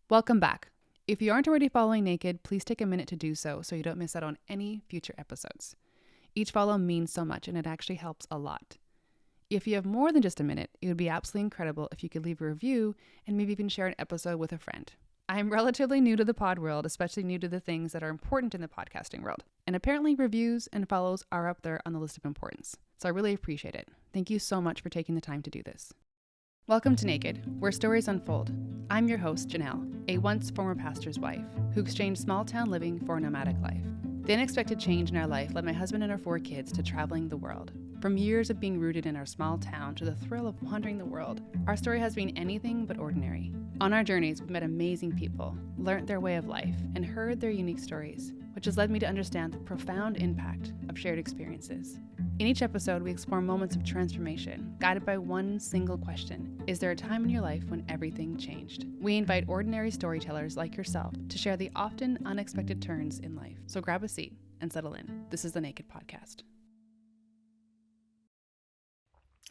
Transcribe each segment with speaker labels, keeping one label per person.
Speaker 1: Welcome back. If you aren't already following Naked, please take a minute to do so you don't miss out on any future episodes. Each follow means so much and it actually helps a lot. If you have more than just a minute, it would be absolutely incredible if you could leave a review and maybe even share an episode with a friend. I'm relatively new to the pod world, especially new to the things that are important in the podcasting world. And apparently reviews and follows are up there on the list of importance. So I really appreciate it. Thank you so much for taking the time to do this. Welcome to Naked, where stories unfold. I'm your host, Janelle, a once former pastor's wife who exchanged small town living for a nomadic life. The unexpected change in our life led my husband and our 4 kids to traveling the world. From years of being rooted in our small town to the thrill of wandering the world, our story has been anything but ordinary. On our journeys, we've met amazing people, learnt their way of life, and heard their unique stories, which has led me to understand the profound impact of shared experiences. In each episode, we explore moments of transformation, guided by one single question: is there a time in your life when everything changed? We invite ordinary storytellers like yourself to share the often unexpected turns in life. So grab a seat and settle in. This is the Naked Podcast.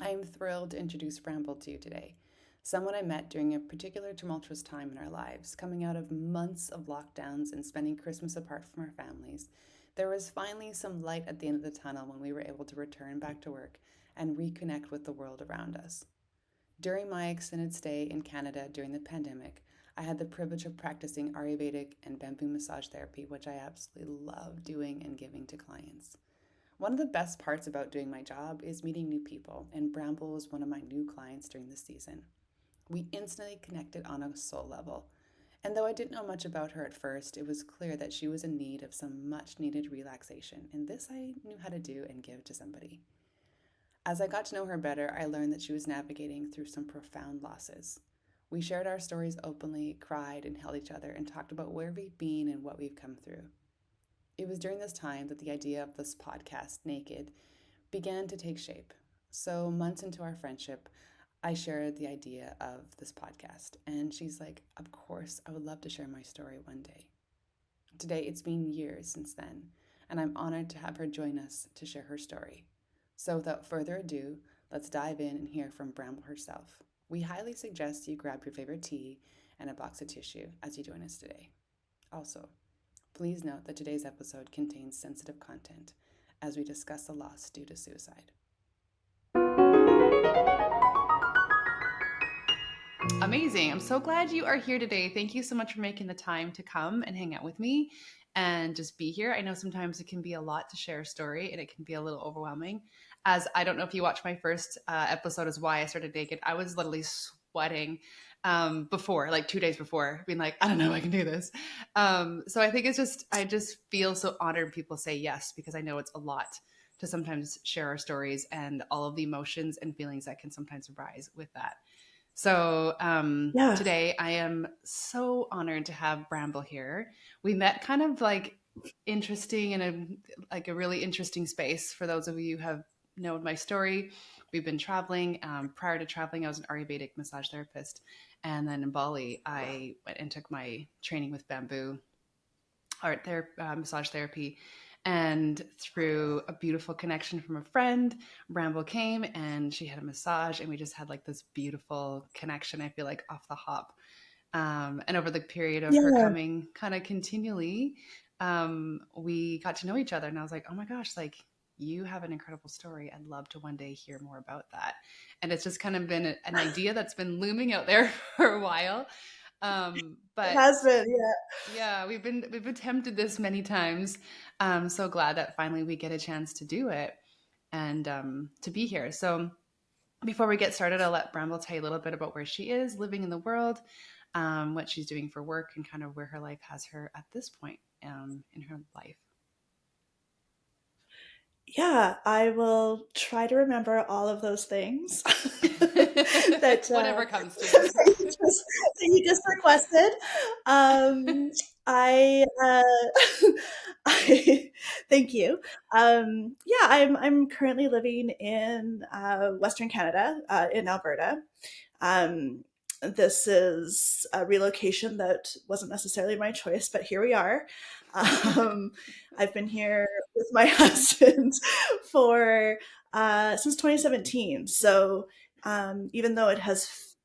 Speaker 1: I am thrilled to introduce Bramble to you today, someone I met during a particular tumultuous time in our lives, coming out of months of lockdowns and spending Christmas apart from our families. There was finally some light at the end of the tunnel when we were able to return back to work and reconnect with the world around us. During my extended stay in Canada during the pandemic, I had the privilege of practicing Ayurvedic and bamboo massage therapy, which I absolutely love doing and giving to clients. One of the best parts about doing my job is meeting new people, and Bramble was one of my new clients during this season. We instantly connected on a soul level. And though I didn't know much about her at first, it was clear that she was in need of some much needed relaxation, and this I knew how to do and give to somebody. As I got to know her better, I learned that she was navigating through some profound losses. We shared our stories openly, cried, and held each other, and talked about where we've been and what we've come through. It was during this time that the idea of this podcast, Naked, began to take shape. So, months into our friendship, I shared the idea of this podcast, and she's like, of course, I would love to share my story one day. Today, it's been years since then, and I'm honored to have her join us to share her story. So without further ado, let's dive in and hear from Bramble herself. We highly suggest you grab your favorite tea and a box of tissue as you join us today. Also, please note that today's episode contains sensitive content as we discuss the loss due to suicide. Amazing. I'm so glad you are here today. Thank you so much for making the time to come and hang out with me and just be here. I know sometimes it can be a lot to share a story and it can be a little overwhelming. As I don't know if you watched my first episode is why I started naked. I was literally sweating before, like 2 days before, being like, I don't know, I can do this. So I think I just feel so honored when people say yes, because I know it's a lot to sometimes share our stories and all of the emotions and feelings that can sometimes arise with that. So today I am so honored to have Bramble here. We met kind of like interesting in a really interesting space. For those of you who have known my story, we've been traveling. Prior to traveling, I was an Ayurvedic massage therapist. And then in Bali, I went and took my training with bamboo massage therapy. And through a beautiful connection from a friend, Bramble came and she had a massage, and we just had like this beautiful connection, I feel like, off the hop. And over the period of her coming kind of continually, we got to know each other. And I was like, oh my gosh, like, you have an incredible story. I'd love to one day hear more about that. And it's just kind of been an idea that's been looming out there for a while. But
Speaker 2: it has been,
Speaker 1: yeah, we've attempted this many times. I'm so glad that finally we get a chance to do it and to be here. So before we get started, I'll let Bramble tell you a little bit about where she is living in the world, what she's doing for work, and kind of where her life has her at this point in her life.
Speaker 2: Yeah, I will try to remember all of those things that
Speaker 1: Whatever comes to you.
Speaker 2: that you just requested. I, I thank you. Yeah, I'm currently living in Western Canada, in Alberta. This is a relocation that wasn't necessarily my choice, but here we are. I've been here with my husband for since 2017. So even though it has,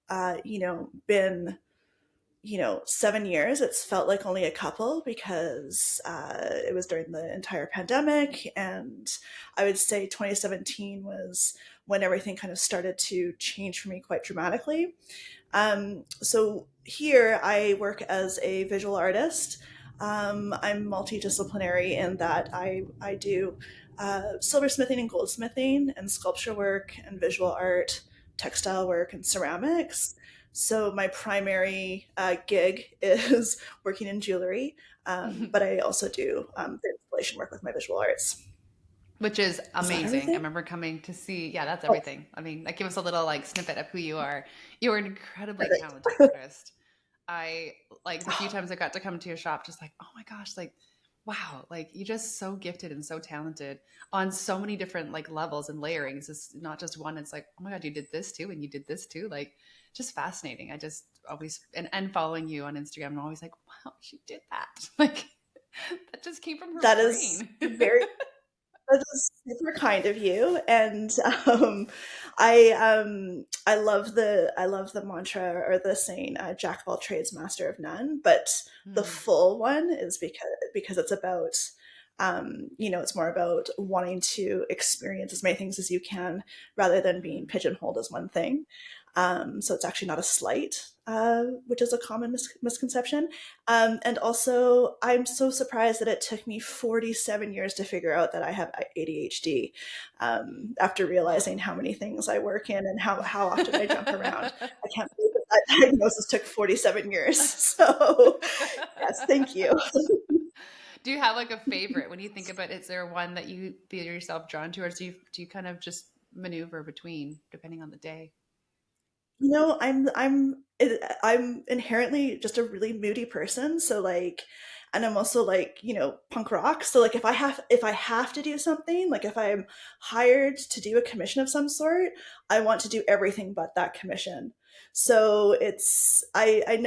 Speaker 2: been 7 years. It's felt like only a couple because it was during the entire pandemic. And I would say 2017 was when everything kind of started to change for me quite dramatically. So here I work as a visual artist. I'm multidisciplinary in that I do silversmithing and goldsmithing and sculpture work and visual art, textile work and ceramics. So my primary gig is working in jewelry, but I also do the installation work with my visual arts.
Speaker 1: Which is
Speaker 2: Is that
Speaker 1: amazing. I
Speaker 2: everything?
Speaker 1: remember coming to see, yeah, that's
Speaker 2: Oh,
Speaker 1: everything. I mean, that give us a little like snippet of who you are. You're an incredibly talented
Speaker 2: perfect.
Speaker 1: artist. I like the few times I got to come to your shop, just like, oh my gosh, like, wow, like you're just so gifted and so talented on so many different like levels and layerings. It's not just one. It's like, oh my God, you did this too, and you did this too. Like, just fascinating. I just always and following you on Instagram, I'm always like, wow, she did that. Like, that just came from her
Speaker 2: That is
Speaker 1: brain.
Speaker 2: very That is super kind of you, and I love the mantra or the saying, "Jack of all trades, master of none." But the
Speaker 1: Hmm.
Speaker 2: full one is because it's about, it's more about wanting to experience as many things as you can rather than being
Speaker 1: Hmm.
Speaker 2: pigeonholed as one thing. So it's actually not a slight, which is a common misconception. And also, I'm so surprised that it took me 47 years to figure out that I have ADHD, after realizing how many things I work in and how often I jump around. I can't believe that diagnosis took 47 years. So, yes, thank you.
Speaker 1: Do you have like a favorite when you think about it? Is there one that you feel yourself drawn to, or do you kind of just maneuver between depending on the day?
Speaker 2: I'm inherently just a really moody person, so like, and I'm also like, punk rock. So like if I have to do something, like if I'm hired to do a commission of some sort, I want to do everything but that commission. So it's I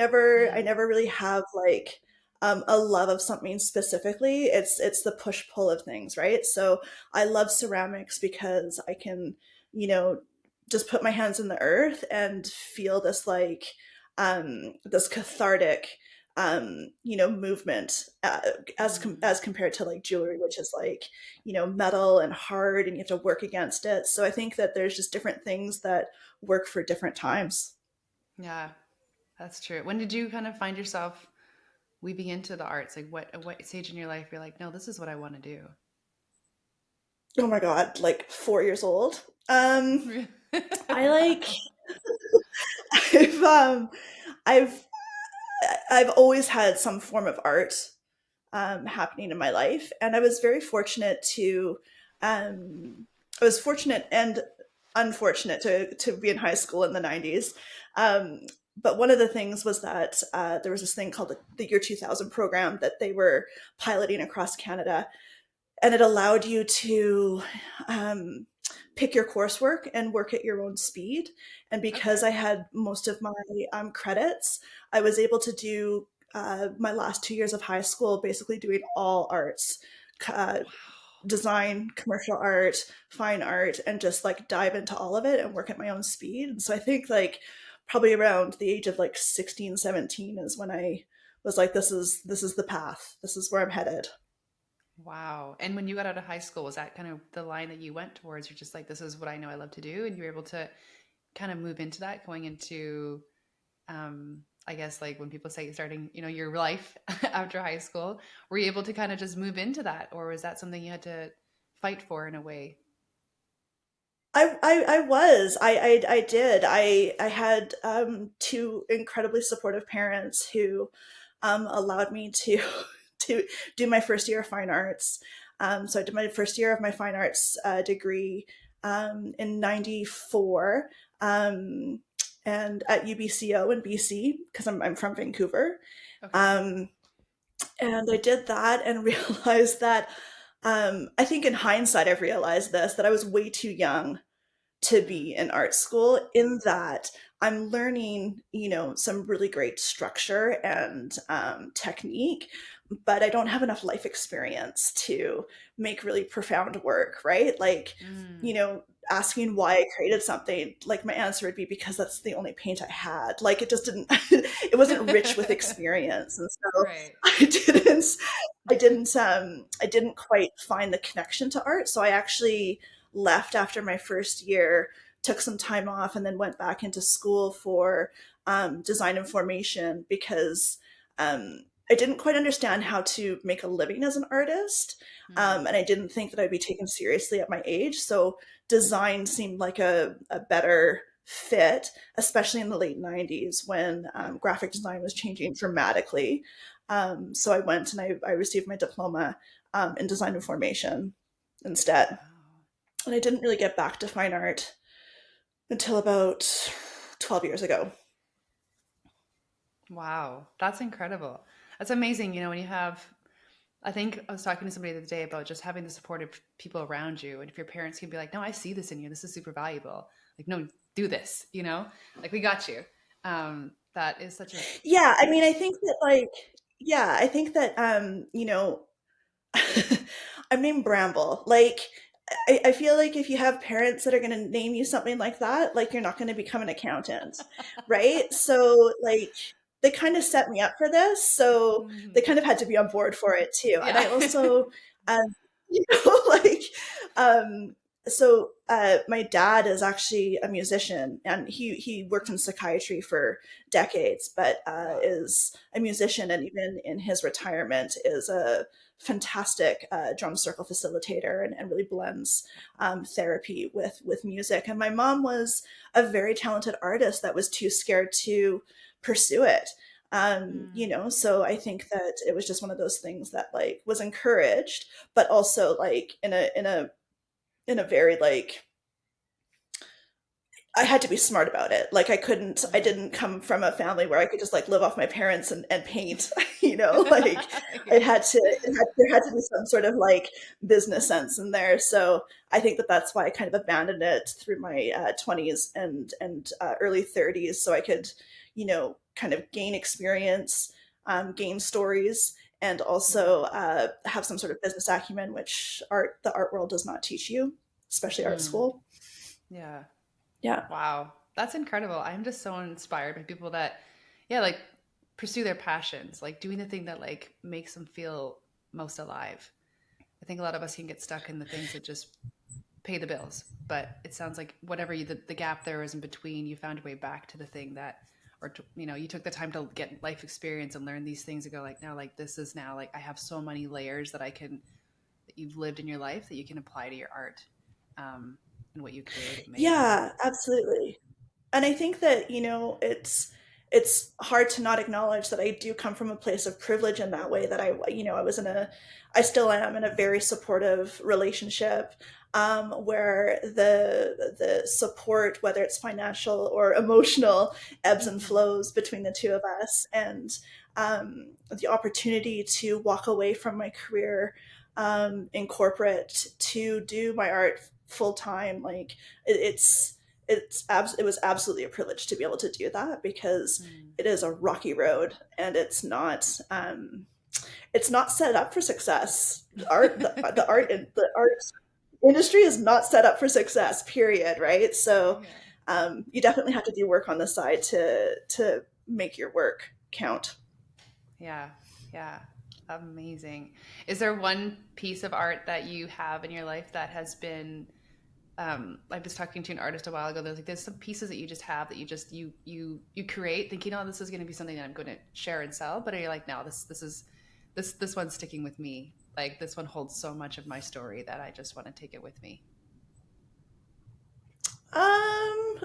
Speaker 1: Mm,
Speaker 2: never really have like a love of something specifically. It's the push pull of things, right? So I love ceramics because I can, you know, just put my hands in the earth and feel this like this cathartic movement,
Speaker 1: mm.
Speaker 2: as compared to like jewelry, which is like, metal and hard and you have to work against it. So I think that there's just different things that work for different times.
Speaker 1: Yeah, that's true. When did you kind of find yourself weaving into the arts? Like what at what stage in your life you're like, no, this is what I want to do?
Speaker 2: Oh my god, like 4 years old. I like I've I've I've always had some form of art happening in my life, and I was fortunate and unfortunate to be in high school in the 90s. Um, but one of the things was that there was this thing called the Year 2000 program that they were piloting across Canada, and it allowed you to um, pick your coursework and work at your own speed. And because
Speaker 1: Okay.
Speaker 2: I had most of my credits, I was able to do my last 2 years of high school basically doing all arts, uh,
Speaker 1: Wow.
Speaker 2: design, commercial art, fine art, and just like dive into all of it and work at my own speed. And so I think like probably around the age of like 16, 17 is when I was like, this is the path. This is where I'm headed.
Speaker 1: Wow. And when you got out of high school, was that kind of the line that you went towards? You're just like, this is what I know I love to do, and you were able to kind of move into that going into I guess like when people say starting, your life after high school, were you able to kind of just move into that, or was that something you had to fight for in a way?
Speaker 2: I was. I did. I had two incredibly supportive parents who allowed me to to do my first year of fine arts. So I did my first year of my fine arts degree in '94, um, and at UBCO in BC because I'm from Vancouver.
Speaker 1: Okay.
Speaker 2: Um, and I did that and realized that, I think in hindsight I've realized this, that I was way too young to be in art school, in that I'm learning, some really great structure and technique, but I don't have enough life experience to make really profound work, right? Like,
Speaker 1: Mm.
Speaker 2: you know, asking why I created something, like my answer would be because that's the only paint I had. Like, it just didn't, it wasn't rich with experience. And so
Speaker 1: Right.
Speaker 2: I didn't, I didn't quite find the connection to art. So I actually left after my first year, took some time off, and then went back into school for design and formation because I didn't quite understand how to make a living as an artist.
Speaker 1: Mm.
Speaker 2: And I didn't think that I'd be taken seriously at my age. So design seemed like a better fit, especially in the late 90s when graphic design was changing dramatically. So I went and I received my diploma in design and formation instead.
Speaker 1: Wow.
Speaker 2: And I didn't really get back to fine art until about 12 years ago.
Speaker 1: Wow. That's incredible. That's amazing. When you have, I think I was talking to somebody the other day about just having the supportive people around you. And if your parents can be like, no, I see this in you. This is super valuable. Like, no, do this, like we got you. That is such a,
Speaker 2: Yeah, I mean, I think that yeah, I think that I'm named Bramble. Like, I feel like if you have parents that are going to name you something like that, like you're not going to become an accountant, right? So, like, they kind of set me up for this, so they
Speaker 1: Mhm.
Speaker 2: kind of had to be on board for it too. And
Speaker 1: Yeah.
Speaker 2: I also, you like, um, my dad is actually a musician, and he worked in psychiatry for decades, but
Speaker 1: Wow.
Speaker 2: is a musician, and even in his retirement is a fantastic drum circle facilitator, and really blends therapy with music. And my mom was a very talented artist that was too scared to pursue it.
Speaker 1: Mm.
Speaker 2: So I think that it was just one of those things that like was encouraged, but also like in a very like I had to be smart about it. Like I
Speaker 1: Mm.
Speaker 2: didn't come from a family where I could just like live off my parents and paint, like
Speaker 1: Yeah.
Speaker 2: there had to be some sort of like business sense in there. So I think that that's why I kind of abandoned it through my 20s and early 30s. So I could, kind of gain experience, gain stories, and also
Speaker 1: Mm.
Speaker 2: have some sort of business acumen, which the art world does not teach you, especially art
Speaker 1: Mm.
Speaker 2: school.
Speaker 1: Yeah.
Speaker 2: Yeah.
Speaker 1: Wow. That's incredible. I'm just so inspired by people that, yeah, like pursue their passions, like doing the thing that like makes them feel most alive. I think a lot of us can get stuck in the things that just pay the bills, but it sounds like whatever the gap there is in between, you found a way back to the thing that, or you took the time to get life experience and learn these things and go like, now, like this is now like I have so many layers that you've lived in your life that you can apply to your art, and what you create. Amazing.
Speaker 2: Yeah, absolutely. And I think that, it's hard to not acknowledge that I do come from a place of privilege in that way, that I still am in a very supportive relationship, where the support, whether it's financial or emotional, ebbs and
Speaker 1: Hmm.
Speaker 2: flows between the two of us. And the opportunity to walk away from my career in corporate to do my art full time, like it's it was absolutely a privilege to be able to do that, because
Speaker 1: Mm.
Speaker 2: it is a rocky road, and it's not set up for success. The art industry is not set up for success, period, right? So
Speaker 1: Yeah.
Speaker 2: you definitely have to do work on the side to make your work count.
Speaker 1: Yeah. Yeah. Amazing. Is there one piece of art that you have in your life that has been, I was talking to an artist a while ago. There's some pieces that you just have that you create thinking, oh, this is going to be something that I'm going to share and sell, but you're like, no, this one's sticking with me. Like this one holds so much of my story that I just want to take it with me.
Speaker 2: um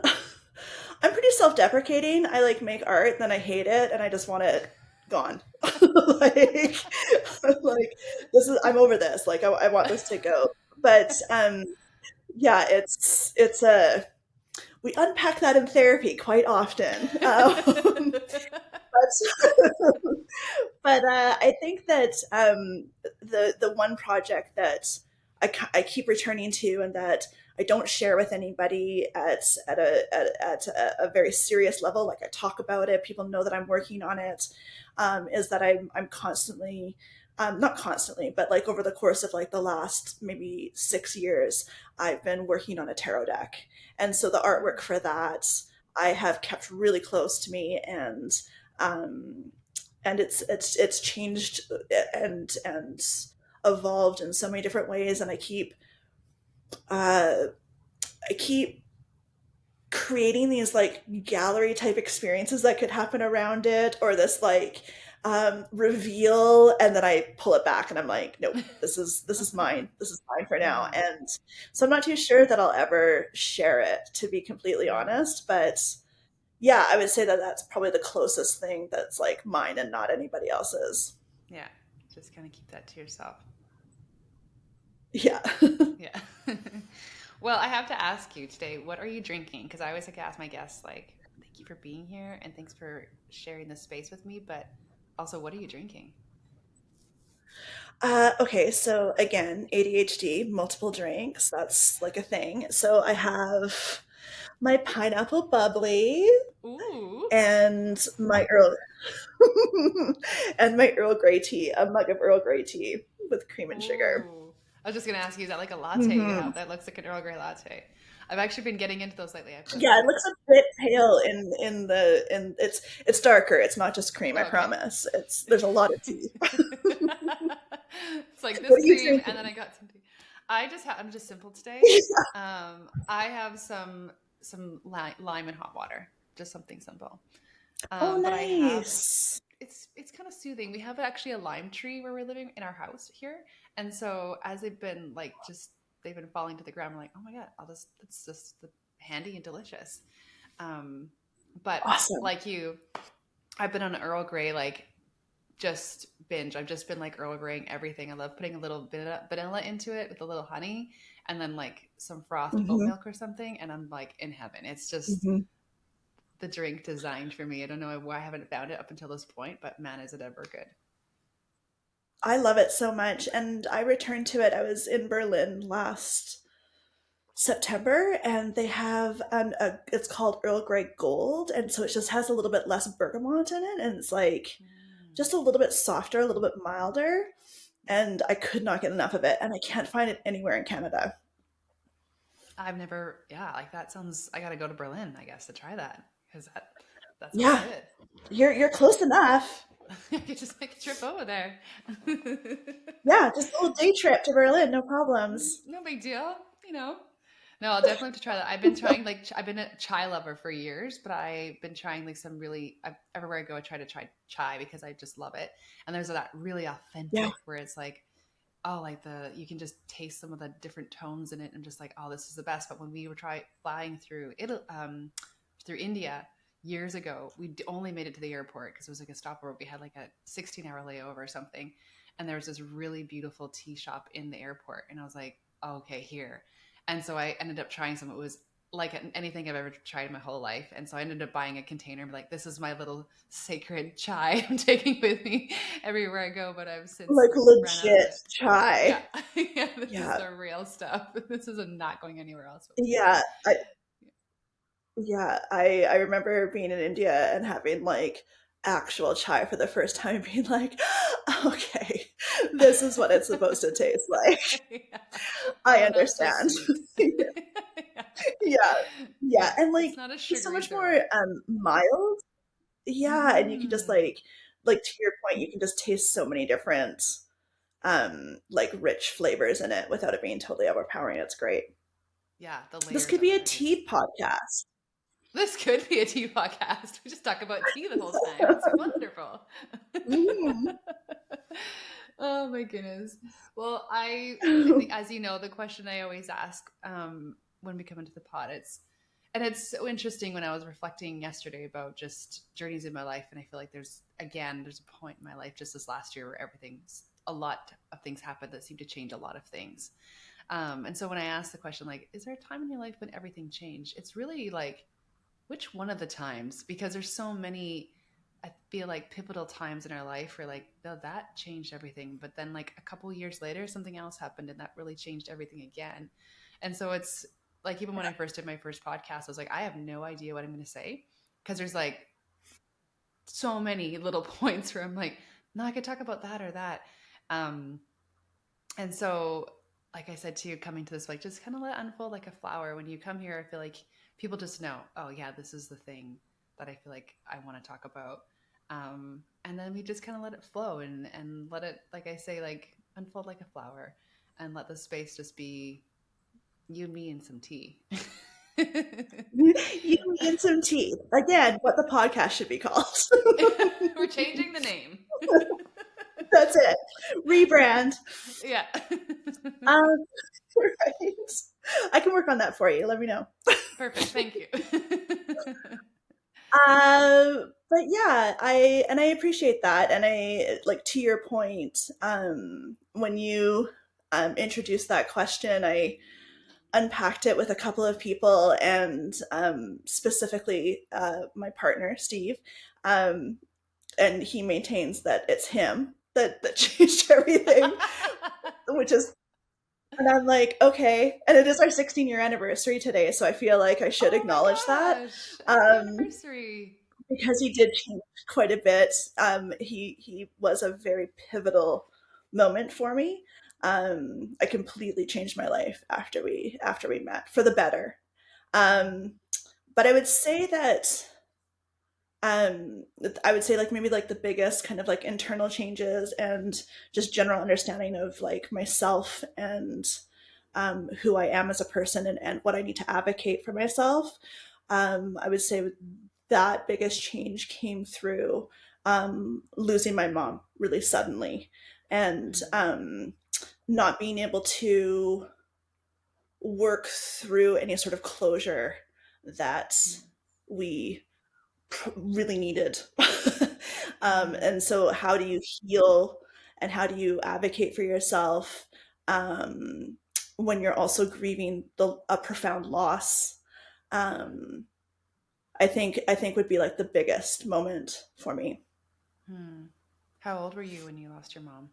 Speaker 2: I'm pretty self-deprecating. I like make art, then I hate it, and I just want it gone. like, like I'm over this. Like, I want this to go. But yeah, it's a we unpack that in therapy quite often. But I think that the one project that I keep returning to, and that I don't share with anybody at a very serious level. Like I talk about it, people know that I'm working on it. Is that I'm constantly, not constantly, but like over the course of like the last maybe 6 years, I've been working on a tarot deck, and so the artwork for that I have kept really close to me, um, and it's changed and evolved in so many different ways, and uh, I keep creating these like gallery type experiences that could happen around it, or this like reveal, and then I pull it back and I'm like, nope, this is mine, this is mine for now.
Speaker 1: Yeah.
Speaker 2: And so I'm not too sure that I'll ever share it, to be completely
Speaker 1: Mm.
Speaker 2: honest, but yeah, I would say that that's probably the closest thing that's like mine and not anybody else's.
Speaker 1: Yeah. Just kind of keep that to yourself.
Speaker 2: Yeah.
Speaker 1: Yeah. Well, I have to ask you today, what are you drinking? Because I always like to ask my guests, like, thank you for being here and thanks for sharing this space with me. But also, what are you drinking?
Speaker 2: Okay, so again, ADHD, multiple drinks, that's like a thing. So I have my pineapple bubbly
Speaker 1: Ooh.
Speaker 2: and my Earl and my Earl Grey tea, a mug of Earl Grey tea with cream and sugar.
Speaker 1: Ooh. I was just gonna ask you, is that like a latte you
Speaker 2: Hmm.
Speaker 1: have that looks like an Earl Grey latte? I've actually been getting into those lately. I put
Speaker 2: Yeah, it looks a bit pale in it's darker. It's not just cream, I
Speaker 1: oh, okay.
Speaker 2: promise. It's there's a lot of tea.
Speaker 1: It's like
Speaker 2: What
Speaker 1: this
Speaker 2: are you
Speaker 1: cream, and then
Speaker 2: drinking?
Speaker 1: I got some tea. I'm just simple today.
Speaker 2: Yeah.
Speaker 1: I have some lime and hot water, just something simple.
Speaker 2: Oh,
Speaker 1: But I have
Speaker 2: nice.
Speaker 1: it's kind of soothing. We have actually a lime tree where we're living in our house here, and so as they've been like just they've been falling to the ground, I'm like, oh my god, I'll just it's just handy and delicious. Um, but
Speaker 2: Awesome.
Speaker 1: like you, I've been on Earl Grey like just binge. I've just been like Earl Greying everything. I love putting a little bit of vanilla into it with a little honey and then like some frothed oat
Speaker 2: Hmm.
Speaker 1: milk or something. And I'm like in heaven. It's just
Speaker 2: Hmm.
Speaker 1: the drink designed for me. I don't know why I haven't found it up until this point, but man, is it ever good.
Speaker 2: I love it so much, and I returned to it. I was in Berlin last September, and they have it's called Earl Grey Gold, and so it just has a little bit less bergamot in it, and it's like
Speaker 1: Mm,
Speaker 2: just a little bit softer, a little bit milder, and I could not get enough of it, and I can't find it anywhere in Canada.
Speaker 1: I've never, yeah, like that sounds, I got to go to Berlin, I guess, to try that because that sounds
Speaker 2: Yeah,
Speaker 1: good.
Speaker 2: you're close enough.
Speaker 1: I could just make a trip over there.
Speaker 2: Yeah, just a little day trip to Berlin, no problems.
Speaker 1: No big deal, you know. No, I'll definitely have to try that. I've been trying like I've been a chai lover for years, but I've been trying like some really everywhere I go I try to try chai because I just love it. And there's that really
Speaker 2: Yeah.
Speaker 1: authentic where it's like oh like the you can just taste some of the different tones in it and just like oh this is the best. But when we were try flying through through India years ago, only made it to the airport because it was like a stopover. We had like a 16-hour layover or something, and there was this really beautiful tea shop in the airport, and I was like, oh, okay, here. And so I ended up trying some. It was like anything I've ever tried in my whole life, and so I ended up buying a container and be like, this is my little sacred chai I'm taking with me everywhere I go. But I've since
Speaker 2: Like
Speaker 1: ran out of
Speaker 2: legit
Speaker 1: it. Yeah,
Speaker 2: chai.
Speaker 1: yeah, this is
Speaker 2: Yeah.
Speaker 1: the real stuff. This is not going anywhere else with me.
Speaker 2: Yeah. I remember being in India and having like actual chai for the first time, and being like, okay, this is what it's supposed to taste like.
Speaker 1: Yeah.
Speaker 2: I
Speaker 1: Oh, not so
Speaker 2: understand.
Speaker 1: sweet. Yeah.
Speaker 2: Yeah. Yeah.
Speaker 1: Yeah,
Speaker 2: And
Speaker 1: it's
Speaker 2: like
Speaker 1: not a
Speaker 2: just so
Speaker 1: sugary
Speaker 2: much
Speaker 1: syrup.
Speaker 2: more mild. Yeah. And you can just
Speaker 1: Mm.
Speaker 2: like to your point, you can just taste so many different like rich flavors in it without it being totally overpowering. It's great.
Speaker 1: Yeah, the
Speaker 2: This
Speaker 1: layers
Speaker 2: could
Speaker 1: of
Speaker 2: be
Speaker 1: it
Speaker 2: a
Speaker 1: are just.
Speaker 2: tea podcast.
Speaker 1: This could be a tea podcast. We just talk about tea the whole time. It's wonderful.
Speaker 2: Mm.
Speaker 1: Oh my goodness. Well, I think, as you know, the question I always ask when we come into the pod, and it's so interesting when I was reflecting yesterday about just journeys in my life, and I feel like there's a point in my life just this last year where a lot of things happened that seemed to change a lot of things. And so when I ask the question, like, is there a time in your life when everything changed? It's really like, which one of the times? Because there's so many, I feel like pivotal times in our life where like, oh, that changed everything. But then like a couple years later, something else happened and that really changed everything again. And so it's like even when I first did my first podcast, I was like, I have no idea what I'm going to say because there's like so many little points where I'm like, no, I could talk about that or that. Um, and so, like I said to you, coming to this, like, just kind of let it unfold like a flower. When you come here, I feel like people just know, oh, yeah, this is the thing that I feel like I want to talk about. And then we just kind of let it flow and let it, like I say, like unfold like a flower and let the space just be you, me, and some tea.
Speaker 2: You and some tea. Again, what the podcast should be called.
Speaker 1: We're changing the name.
Speaker 2: That's it. Rebrand.
Speaker 1: Yeah.
Speaker 2: Um, right. I can work on that for you. Let me know.
Speaker 1: Perfect. Thank you.
Speaker 2: But yeah, I appreciate that, and I like to your point. When you introduced that question, I unpacked it with a couple of people, and specifically my partner Steve, um, and he maintains that it's him that changed everything, which is, and I'm like, okay, and it is our 16-year anniversary today, so I feel like I should
Speaker 1: Oh my
Speaker 2: acknowledge that.
Speaker 1: gosh. Happy
Speaker 2: Um,
Speaker 1: anniversary.
Speaker 2: because he did change quite a bit. He was a very pivotal moment for me. I completely changed my life after we met for the better. Um, but um, I would say like maybe like the biggest kind of like internal changes and just general understanding of like myself and who I am as a person, and what I need to advocate for myself. I would say that biggest change came through losing my mom really suddenly, and
Speaker 1: Mm,
Speaker 2: not being able to work through any sort of closure that
Speaker 1: mm,
Speaker 2: we really needed.
Speaker 1: mm,
Speaker 2: And so, how do you heal and how do you advocate for yourself um, when you're also grieving a profound loss? Um, I think would be like the biggest moment for me.
Speaker 1: mm. How old were you when you lost your mom?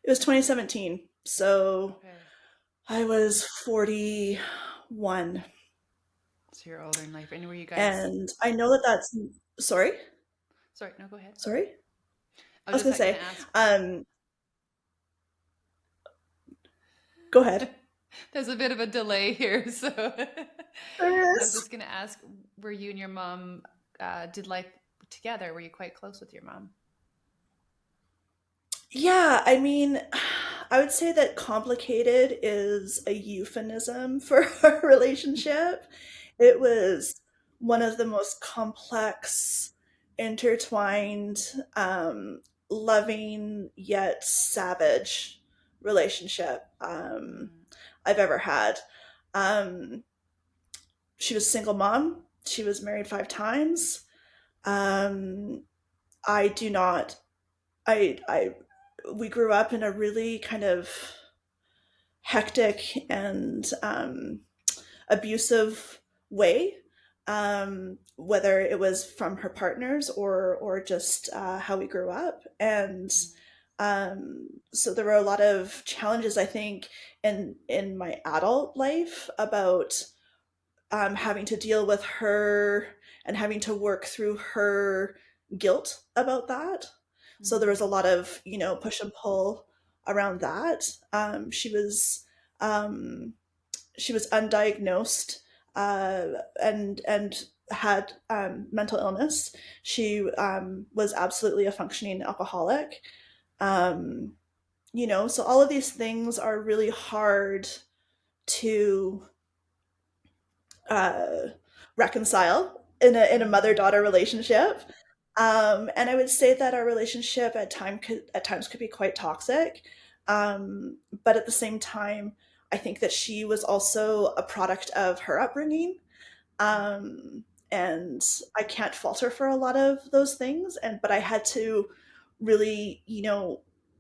Speaker 2: It was 2017, so
Speaker 1: Okay.
Speaker 2: I was 41,
Speaker 1: So you're older in life. And were you guys,
Speaker 2: and I know that that's sorry,
Speaker 1: sorry, no, go ahead.
Speaker 2: sorry.
Speaker 1: I
Speaker 2: I
Speaker 1: was
Speaker 2: was
Speaker 1: just
Speaker 2: gonna
Speaker 1: not going
Speaker 2: say,
Speaker 1: to ask.
Speaker 2: um, go ahead.
Speaker 1: There's a bit of a delay here. So
Speaker 2: There
Speaker 1: I was
Speaker 2: is.
Speaker 1: just going to ask, were you and your mom, did life together? Were you quite close with your mom?
Speaker 2: Yeah, I mean, I would say that complicated is a euphemism for our relationship. It was one of the most complex, intertwined, loving yet savage relationship
Speaker 1: Mm,
Speaker 2: I've ever had. Um, she was a single mom. She was married 5 times. Um, I do not. I we grew up in a really kind of hectic and abusive way, whether it was from her partners or just how we grew up, and
Speaker 1: mm,
Speaker 2: so there were a lot of challenges I think in my adult life about having to deal with her and having to work through her guilt about that. So there
Speaker 1: mm,
Speaker 2: was a lot of, push and pull around that. Um, she was undiagnosed and had mental illness. She was absolutely a functioning alcoholic. Um, so all of these things are really hard to uh, reconcile in a mother
Speaker 1: mm,
Speaker 2: daughter relationship. And I would say that our relationship at times could be quite toxic. But at the same time, I think that she was also a product of her upbringing,
Speaker 1: mm,
Speaker 2: and I can't fault her for a lot of those things. But I had to really,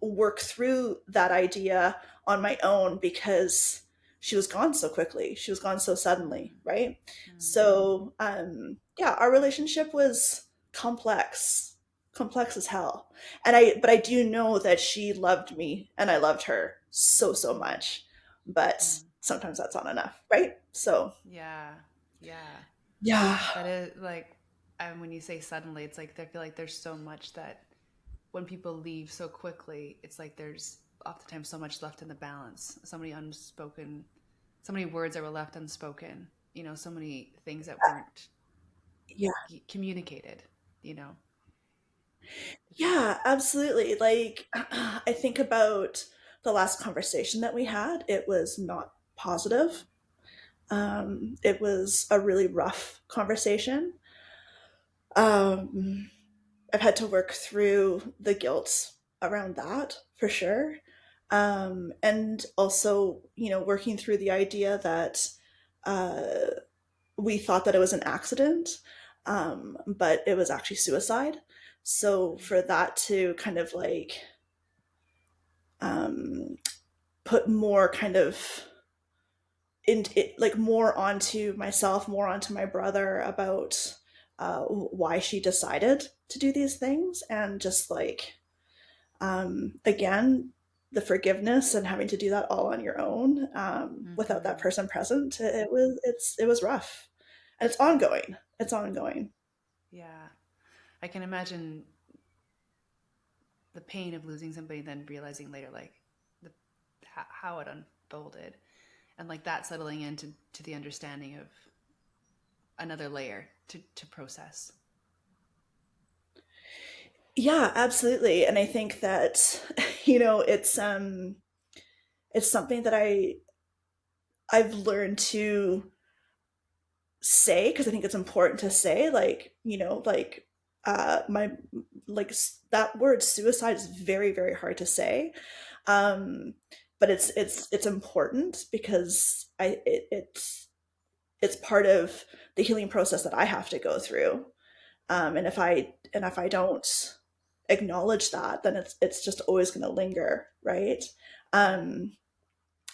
Speaker 2: work through that idea on my own because she was gone so quickly. She was gone so suddenly,
Speaker 1: mm,
Speaker 2: right?
Speaker 1: mm,
Speaker 2: So, yeah, our relationship was complex, complex as hell. But I do know that she loved me and I loved her so
Speaker 1: mm,
Speaker 2: much. But
Speaker 1: mm.
Speaker 2: sometimes that's not enough, right? So
Speaker 1: Yeah. Yeah.
Speaker 2: yeah,
Speaker 1: That is like, and when you say suddenly, it's like I feel like there's so much that when people leave so quickly, it's like there's oftentimes so much left in the balance, so many unspoken, so many words that were left unspoken, so many things that weren't
Speaker 2: yeah,
Speaker 1: communicated, you know. It's
Speaker 2: yeah, absolutely. Like I think about the last conversation that we had, it was not positive. It was a really rough conversation. Um, I've had to work through the guilt around that for sure. And also, working through the idea that uh, we thought that it was an accident, but it was actually suicide. So for that to kind of like um, put more kind of in it, like more onto myself, more onto my brother about why she decided to do these things, and just like again, the forgiveness and having to do that all on your own without that
Speaker 1: mm-hmm.
Speaker 2: person present, it was rough, and it's ongoing. It's ongoing.
Speaker 1: Yeah, I can imagine the pain of losing somebody, then realizing later, like the how it unfolded, and like that settling into the understanding of another layer to process.
Speaker 2: Yeah, absolutely. And I think that you know it's something that I've learned to say, because I think it's important to say, like, like my like that word suicide is very, very hard to say. Um but it's important because it's part of the healing process that I have to go through. And if I don't acknowledge that, then it's just always going to linger, right?
Speaker 1: Yeah.
Speaker 2: um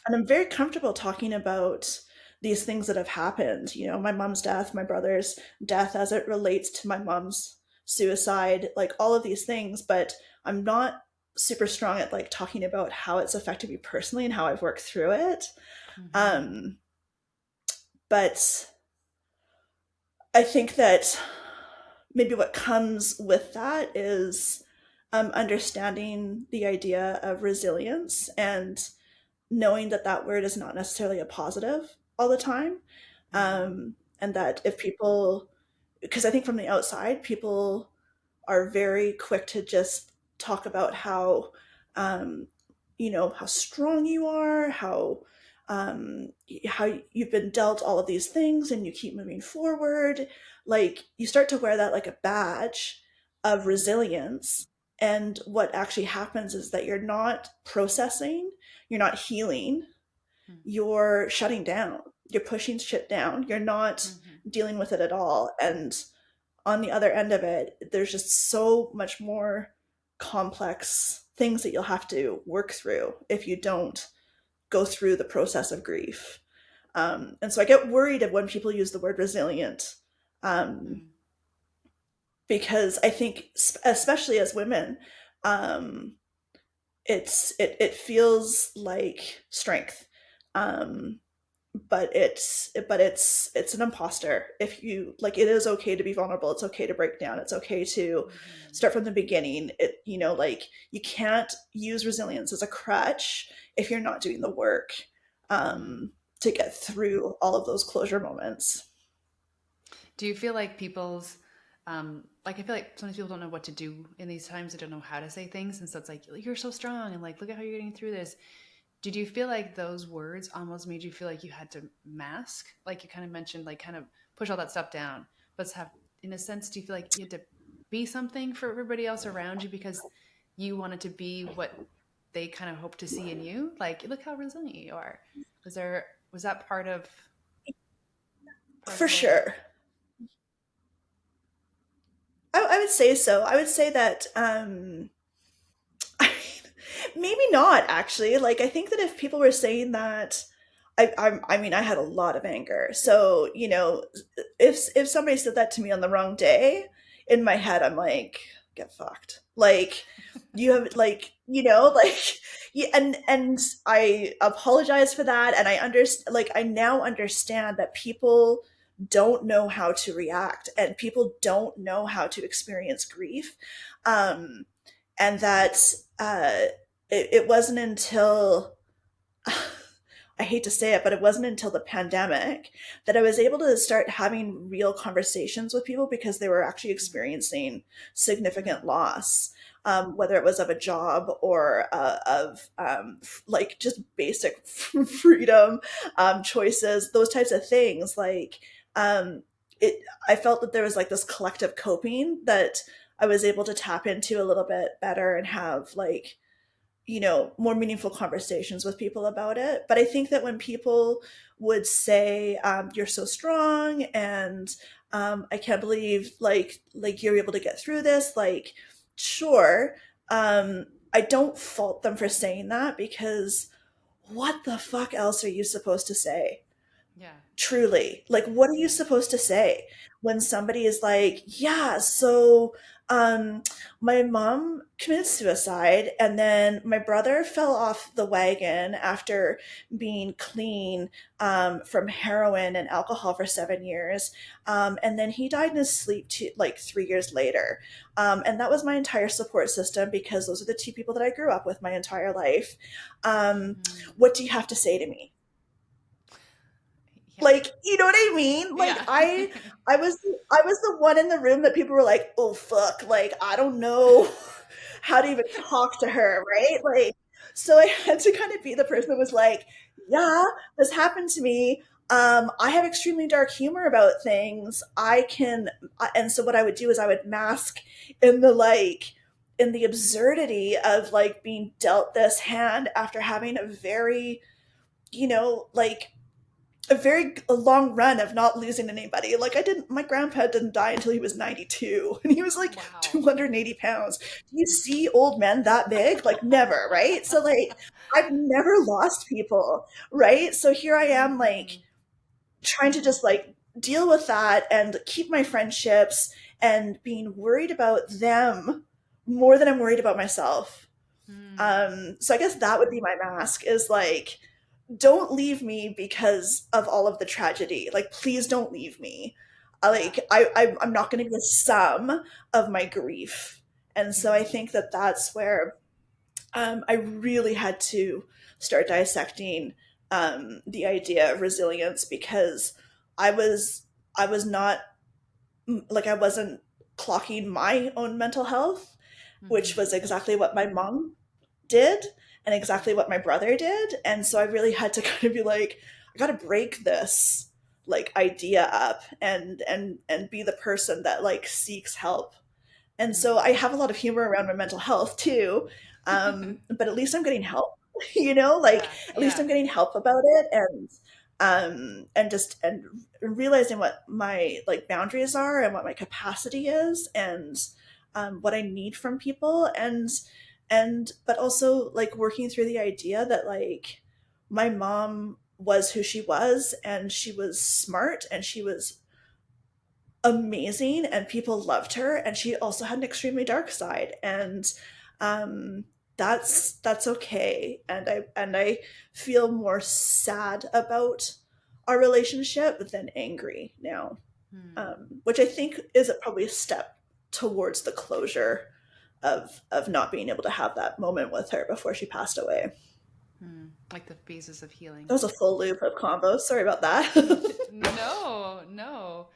Speaker 2: and I'm very comfortable talking about these things that have happened. My mom's death, my brother's death as it relates to my mom's suicide, like all of these things. But I'm not super strong at like talking about how it's affected me personally and how I've worked through it.
Speaker 1: Mm-hmm.
Speaker 2: Um, but I think that maybe what comes with that is understanding the idea of resilience, and knowing that that word is not necessarily a positive all the time.
Speaker 1: Mm-hmm.
Speaker 2: And that if people, because I think from the outside, people are very quick to just talk about um, how strong you are, how you've been dealt all of these things and you keep moving forward. Like you start to wear that like a badge of resilience. And what actually happens is that you're not processing, you're not healing, you're shutting down, you're pushing shit down, you're not
Speaker 1: Mm-hmm.
Speaker 2: dealing with it at all. And on the other end of it, there's just so much more complex things that you'll have to work through if you don't go through the process of grief. And so I get worried of when people use the word resilient, um,
Speaker 1: Mm-hmm.
Speaker 2: because I think, especially as women, um, it feels like strength. Um, but it's an imposter. If you like, it is okay to be vulnerable, it's okay to break down, it's okay to
Speaker 1: Mm-hmm.
Speaker 2: start from the beginning. Like you can't use resilience as a crutch if you're not doing the work
Speaker 1: Mm-hmm.
Speaker 2: to get through all of those closure moments.
Speaker 1: Do you feel like people's like I feel like sometimes people don't know what to do in these times. They don't know how to say things, and so it's like you're so strong, and like look at how you're getting through this. Did you feel like those words almost made you feel like you had to mask, like you kind of mentioned, like kind of push all that stuff down, but have, in a sense, do you feel like you had to be something for everybody else around you because you wanted to be what they kind of hope to see in you? Like, look how resilient you are. Was that part
Speaker 2: For
Speaker 1: of the?
Speaker 2: sure. I would say so. I would say that I maybe not actually. Like I think that if people were saying that, I mean, I had a lot of anger. So if somebody said that to me on the wrong day, in my head I'm like, get fucked. Like, you have, like, like, yeah, and I apologize for that, and I understand, like, I now understand that people don't know how to react, and people don't know how to experience grief. um and that uh it wasn't until I hate to say it, but it wasn't until the pandemic that I was able to start having real conversations with people because they were actually experiencing significant
Speaker 1: Mm.
Speaker 2: loss, whether it was of a job or of like just basic freedom, choices, those types of things. Like, um, it, I felt that there was like this collective coping that I was able to tap into a little bit better and have, like, more meaningful conversations with people about it. But I think that when people would say, "You're so strong," and "I can't believe like you're able to get through this," like, sure, I don't fault them for saying that, because what the fuck else are you supposed to say?
Speaker 1: Yeah.
Speaker 2: Truly, like, what are you
Speaker 1: Yeah.
Speaker 2: supposed to say when somebody is like, yeah, so um my mom committed suicide, and then my brother fell off the wagon after being clean, from heroin and alcohol for 7 years, and then he died in his sleep like 3 years later, and that was my entire support system, because those are the two people that I grew up with my entire life. um
Speaker 1: Mm.
Speaker 2: what do you have to say to me?
Speaker 1: Yeah.
Speaker 2: Like, you know what I mean? Like,
Speaker 1: Yeah.
Speaker 2: I was the one in the room that people were like, "Oh fuck, like, I don't know how to even talk to her," right? Like, so I had to kind of be the person that was like, "Yeah, this happened to me. I have extremely dark humor about things. And so what I would do is I would mask in the like in the absurdity of like being dealt this hand after having like a long run of not losing anybody. Like, my grandpa didn't die until he was 92 and he was like
Speaker 1: Wow.
Speaker 2: 280 pounds. Do you see old men that big? Like, never, right? So, like, I've never lost people, right? So here I am, like,
Speaker 1: Mm.
Speaker 2: trying to just like deal with that and keep my friendships, and being worried about them more than I'm worried about myself.
Speaker 1: Mm.
Speaker 2: So I guess that would be my mask, is like, don't leave me because of all of the tragedy. Like, please don't leave me.
Speaker 1: Yeah.
Speaker 2: I'm not going to be a sum of my grief. And so I
Speaker 1: Mm.
Speaker 2: think that that's where I really had to start dissecting the idea of resilience, because I was I was not like, I wasn't clocking my own mental health, which
Speaker 1: Mm-hmm.
Speaker 2: was exactly what my mom did and
Speaker 1: Yeah.
Speaker 2: exactly what my brother did. And so I really had to kind of be like, I got to break this like idea up, and be the person that like seeks help. And so I
Speaker 1: Mm.
Speaker 2: have a lot of humor around my mental health too. But at least I'm getting help, like,
Speaker 1: Yeah.
Speaker 2: at least
Speaker 1: Yeah.
Speaker 2: I'm getting help about it, and realizing what my like boundaries are and what my capacity is, and what I need from people, and but also like working through the idea that like my mom was who she was, and she was smart, and she was amazing, and people loved her, and she also had an extremely dark side, and um that's okay. And I feel more sad about our relationship than angry now,
Speaker 1: Mm.
Speaker 2: which I think is probably a step towards the closure of not being able to have that moment with her before she passed away.
Speaker 1: Mm. Like the phases of healing.
Speaker 2: That was a full loop of combos, sorry about that.
Speaker 1: No, no.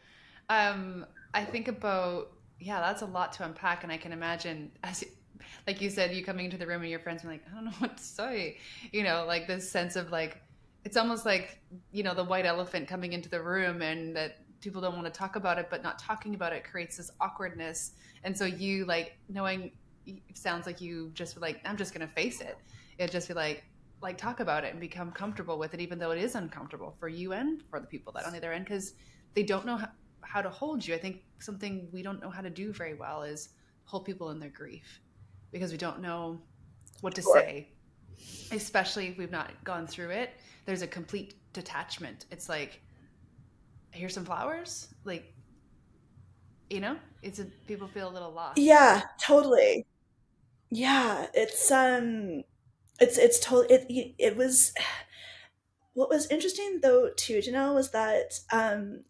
Speaker 1: Um, I think about, yeah, that's a lot to unpack, and I can imagine, like you said, you coming into the room and your friends being like, I don't know what to say, like this sense of like, it's almost like, the white elephant coming into the room, and that people don't want to talk about it, but not talking about it creates this awkwardness. And so you like knowing, it sounds like you just were like, I'm just gonna face it. It just be like talk about it and become comfortable with it, even though it is uncomfortable for you and for the people that on the other end, because they don't know how to hold you. I think something we don't know how to do very well is hold people in their grief, because we don't know what to
Speaker 2: Sure.
Speaker 1: say, especially if we've not gone through it. There's a complete detachment. It's like, here's some flowers. Like, You know, people feel a little lost.
Speaker 2: Yeah, totally. Yeah, it's totally it was what was interesting though too, you know, was that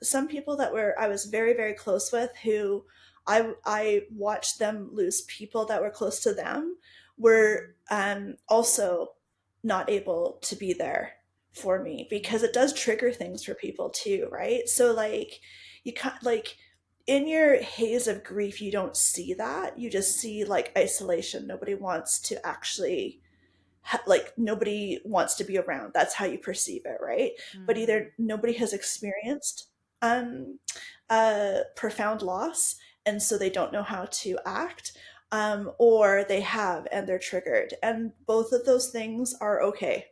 Speaker 2: some people that were I was very very close with, who I watched them lose people that were close to them, were
Speaker 1: Mm-hmm.
Speaker 2: also not able to be there for me, because it
Speaker 1: Mm-hmm.
Speaker 2: does trigger things for people too, right? So like you can't like in your haze of grief you don't see that, you just see like isolation. Nobody wants to actually like nobody wants to be around. That's how you perceive it, right? But
Speaker 1: Mm-hmm.
Speaker 2: either nobody has experienced um, profound loss, and so they don't know how to act, or they have and they're triggered, and both of those things are okay.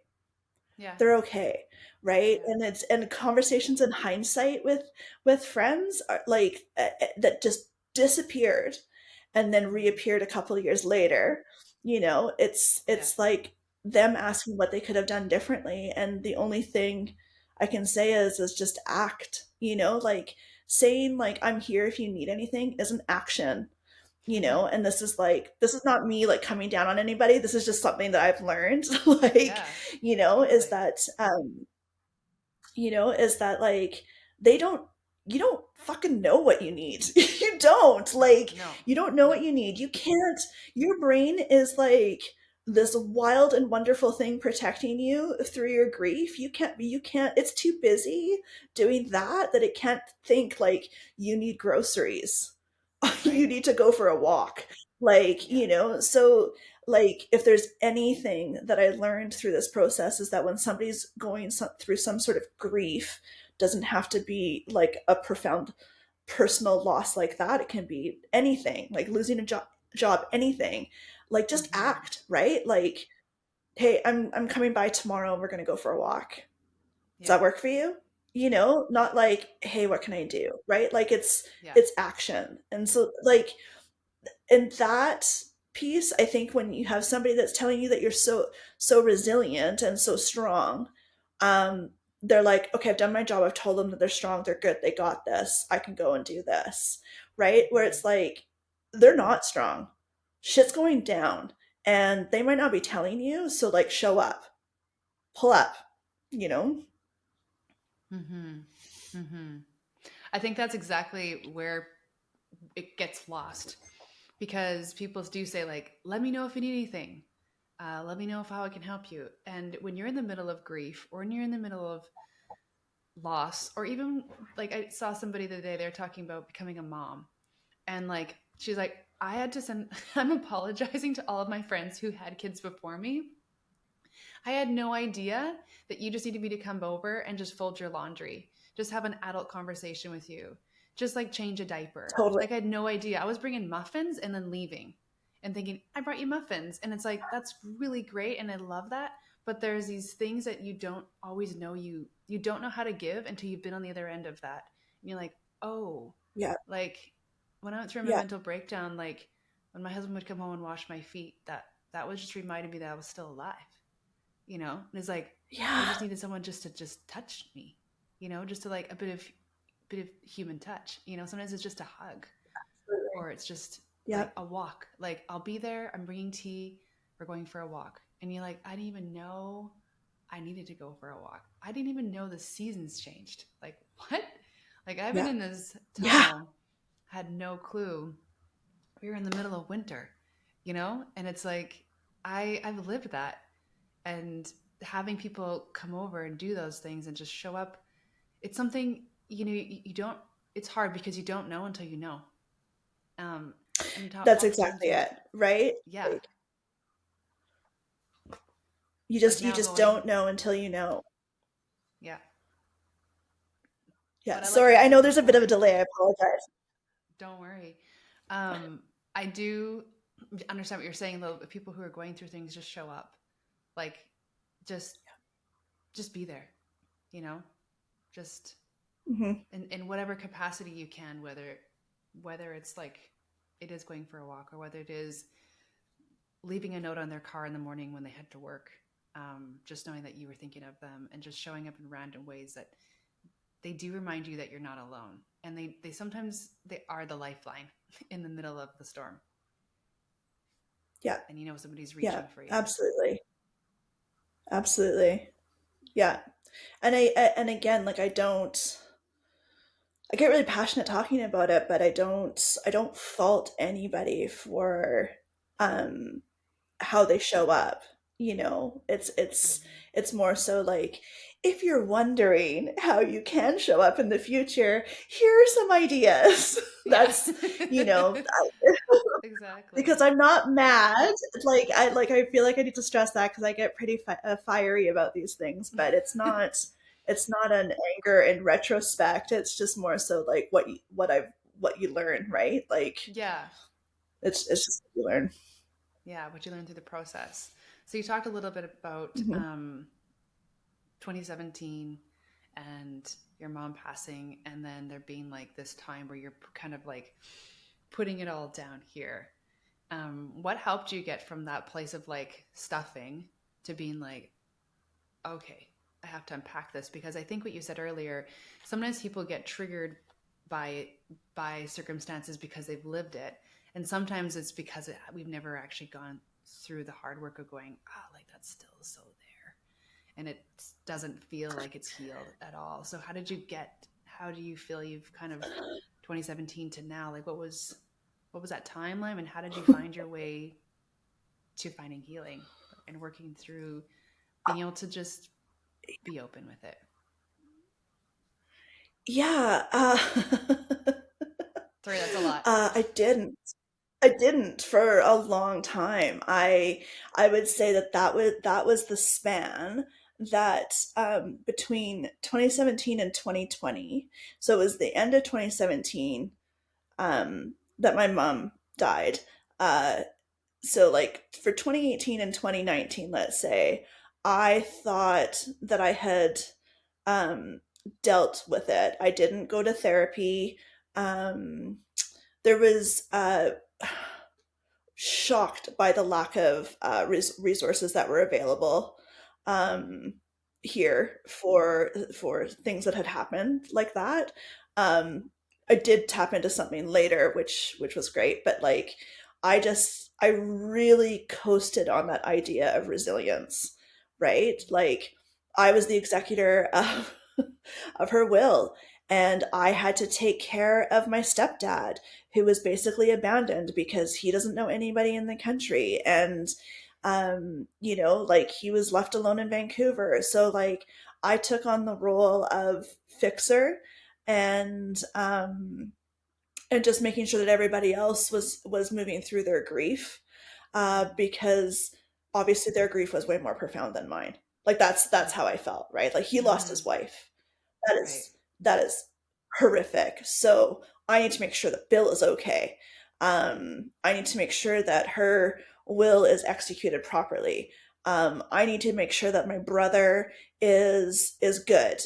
Speaker 1: Yeah.
Speaker 2: They're okay, right?
Speaker 1: Yeah.
Speaker 2: And it's and conversations in hindsight with friends are like that just disappeared and then
Speaker 1: Mm-hmm.
Speaker 2: reappeared a couple of years later. You know,
Speaker 1: Yeah.
Speaker 2: it's like them asking what they could have done differently, and the only thing I can say is just act. You know, like saying like I'm here if you need anything is an action. You know, and this is not me like coming down on anybody, this is just something that I've learned like,
Speaker 1: Yeah.
Speaker 2: you know,
Speaker 1: Totally.
Speaker 2: is that like they don't you don't fucking know what you need. You don't like
Speaker 1: No.
Speaker 2: you don't know what
Speaker 1: No.
Speaker 2: you need. You can't your brain is like this wild and wonderful thing protecting you through your grief. You can't it's too busy doing that it can't think like you need groceries. You
Speaker 1: Right.
Speaker 2: need to go for a walk. Like,
Speaker 1: Yeah.
Speaker 2: you know, so like if there's anything that I learned through this process is that when somebody's going through some sort of grief, doesn't have to be like a profound personal loss like that. It can be anything, like losing a job, anything. Like just
Speaker 1: Mm-hmm.
Speaker 2: act, right? Like, hey, I'm coming by tomorrow and we're gonna go for a walk. Does
Speaker 1: Yeah.
Speaker 2: that work for you? You know, not like, hey, what can I do? Right? Like
Speaker 1: Yeah.
Speaker 2: it's action. And so like in that piece, I think when you have somebody that's telling you that you're so resilient and so strong, um, they're like, okay, I've done my job. I've told them that they're strong, they're good, they got this. I can go and do this, right? Where
Speaker 1: Mm-hmm.
Speaker 2: it's like they're not strong. Shit's going down, and they might not be telling you. So like, show up, pull up, you know.
Speaker 1: Mm-hmm. Mm-hmm. I think that's exactly where it gets lost because people do say like, "Let me know if you need anything. Let me know if how I can help you." And when you're in the middle of grief, or when you're in the middle of loss, or even like I saw somebody the other day, they're talking about becoming a mom, and like she's like, "I had to send. I'm apologizing to all of my friends who had kids before me. I had no idea that you just needed me to come over and just fold your laundry, just have an adult conversation with you, just like change a diaper.
Speaker 2: Totally.
Speaker 1: Like I had no idea. I was bringing muffins and then leaving and thinking, I brought you muffins. And it's like, that's really great. And I love that. But there's these things that you don't always know you don't know how to give until you've been on the other end of that. And you're like, oh,
Speaker 2: Yeah.
Speaker 1: like when I went through my
Speaker 2: Yeah.
Speaker 1: mental breakdown, like when my husband would come home and wash my feet, that was just reminding me that I was still alive, you know. And it's like I
Speaker 2: Yeah.
Speaker 1: just needed someone just to just touch me, you know, just to like a bit of human touch, you know. Sometimes it's just a hug,
Speaker 2: Absolutely.
Speaker 1: or it's just like
Speaker 2: Yep.
Speaker 1: a walk, like I'll be there, I'm bringing tea, we're going for a walk, and you're like, I didn't even know I needed to go for a walk. I didn't even know the seasons changed. Like what? Like I've been
Speaker 2: Yeah.
Speaker 1: in this
Speaker 2: Yeah.
Speaker 1: tunnel, had no clue we were in the middle of winter, you know. And it's like I've lived that, and having people come over and do those things and just show up, it's something, you know, you don't, it's hard because you don't know until you know. um and
Speaker 2: That's
Speaker 1: oftentimes
Speaker 2: exactly
Speaker 1: you,
Speaker 2: it, right?
Speaker 1: yeah,
Speaker 2: Like
Speaker 1: like
Speaker 2: you
Speaker 1: now
Speaker 2: just
Speaker 1: going,
Speaker 2: don't know until you know.
Speaker 1: yeah.
Speaker 2: Yeah.
Speaker 1: But I like
Speaker 2: Sorry,
Speaker 1: that
Speaker 2: I know
Speaker 1: people
Speaker 2: there's a bit of a
Speaker 1: find,
Speaker 2: delay. I apologize.
Speaker 1: don't worry. I do understand what you're saying though. People who are going through things, just show up, like just just be there, you know, just
Speaker 2: Hmm.
Speaker 1: in whatever capacity you can, whether it's like it is going for a walk, or whether it is leaving a note on their car in the morning when they head to work, just knowing that you were thinking of them, and just showing up in random ways that they do remind you that you're not alone. And they sometimes they are the lifeline in the middle of the storm.
Speaker 2: Yeah.
Speaker 1: And you know somebody's
Speaker 2: Yeah.
Speaker 1: reaching for you.
Speaker 2: Absolutely. Absolutely. Yeah. And again, like I get really passionate talking about it, but I don't fault anybody for um how they show up. You know,
Speaker 1: Mm-hmm.
Speaker 2: it's more so like, if you're wondering how you can show up in the future, here are some ideas.
Speaker 1: Yeah.
Speaker 2: That's, you know,
Speaker 1: Exactly.
Speaker 2: because I'm not mad. Like I feel like I need to stress that because I get pretty fiery about these things, but it's not an anger in retrospect. It's just more so like what you learn, right? Like
Speaker 1: Yeah.
Speaker 2: it's just what you learn.
Speaker 1: Yeah. What you learn through the process. So you talked a little bit about
Speaker 2: Hmm.
Speaker 1: 2017 and your mom passing, and then there being like this time where you're kind of like putting it all down here. What helped you get from that place of like stuffing to being like, okay, I have to unpack this? Because I think what you said earlier, sometimes people get triggered by circumstances because they've lived it, and sometimes it's because we've never actually gone through the hard work of going, ah, oh, like that's still so there, and it doesn't feel like it's healed at all. So how did you get? How do you feel you've kind of 2017 to now? Like what was that timeline, and how did you find your way to finding healing and working through being able to just be open with it?
Speaker 2: Yeah,
Speaker 1: Sorry, that's a lot.
Speaker 2: I didn't. I didn't for a long time. I would say that that was the span that between 2017 and 2020. So it was the end of 2017 that my mom died. So like for 2018 and 2019, let's say, I thought that I had um, dealt with it. I didn't go to therapy. Um, there was shocked by the lack of resources that were available um, here for things that had happened like that. Um, I did tap into something later, which was great, but like I really coasted on that idea of resilience, right? Like I was the executor of of her will, and I had to take care of my stepdad, who was basically abandoned because he doesn't know anybody in the country. And you know, like he was left alone in Vancouver. So like I took on the role of fixer, and and just making sure that everybody else was moving through their grief, because obviously their grief was way more profound than mine. Like that's how I felt, right? Like he lost
Speaker 1: Mm-hmm.
Speaker 2: his wife. that
Speaker 1: Right.
Speaker 2: is that is horrific. So I need to make sure that Bill is okay. I need to make sure that her will is executed properly. I need to make sure that my brother is good.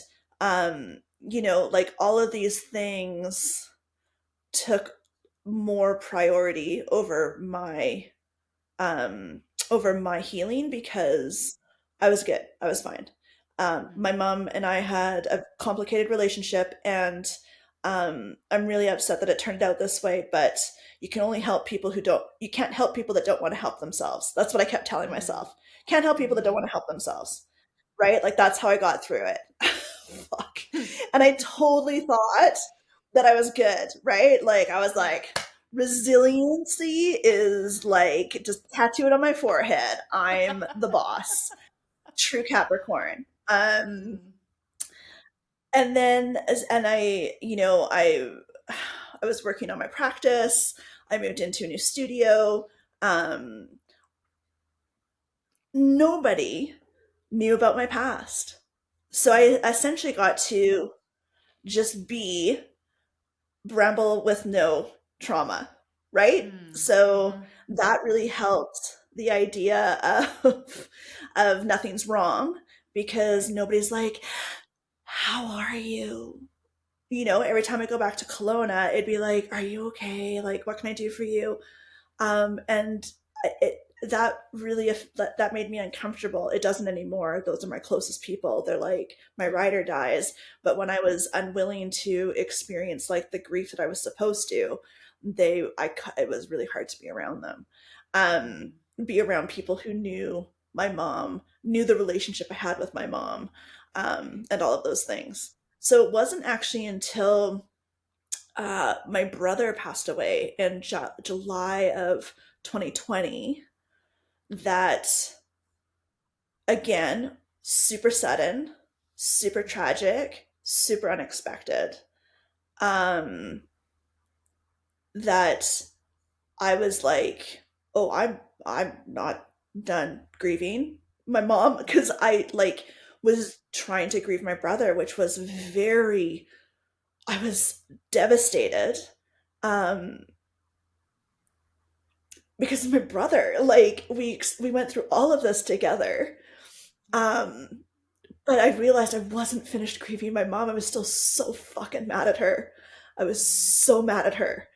Speaker 2: You know, like all of these things took more priority um over my healing because I was good. I was fine. My
Speaker 1: Mm-hmm.
Speaker 2: mom and I had a complicated relationship, and I'm really upset that it turned out this way, but you can only help people who don't, you can't help people that don't want to help themselves. That's what I kept telling
Speaker 1: Mm-hmm.
Speaker 2: myself. Can't help people that don't
Speaker 1: Mm-hmm.
Speaker 2: want to help themselves. Right? Like that's how I got through it. Fuck. And I totally thought that I was good, right? Like I was
Speaker 1: Yeah.
Speaker 2: like, resiliency is like just tattoo it on my forehead. I'm the boss. True Capricorn.
Speaker 1: Mm-hmm.
Speaker 2: And then and I, you know, I was working on my practice. I moved into a new studio. Um Nobody knew about my past. So I
Speaker 1: Mm-hmm.
Speaker 2: essentially got to just be Bramble with no trauma, right? So
Speaker 1: Mm-hmm.
Speaker 2: that really helped the idea of nothing's wrong, because
Speaker 1: Right.
Speaker 2: nobody's like, "How are you?" You know, every time I go back to Kelowna, it'd be like, "Are you okay? Like, what can I do for you?" And it that really, if that made me uncomfortable. It doesn't anymore. Those are my closest people. They're like my ride or dies. But when I was unwilling to experience like the grief that I was supposed to, it was really hard to be around them. um be around people who knew my mom, knew the relationship I had with my mom, and all of those things. So it wasn't actually until my brother passed away in July of 2020 that, again, super sudden, super tragic, super unexpected. Um, that I was like, oh, I'm not done grieving my mom, because I like was trying to grieve my brother, which was very, I was devastated. Um, because of my brother. Like we went through all of this together. Um, but I realized I wasn't finished grieving my mom. I was still so fucking mad at her. I was so mad at her.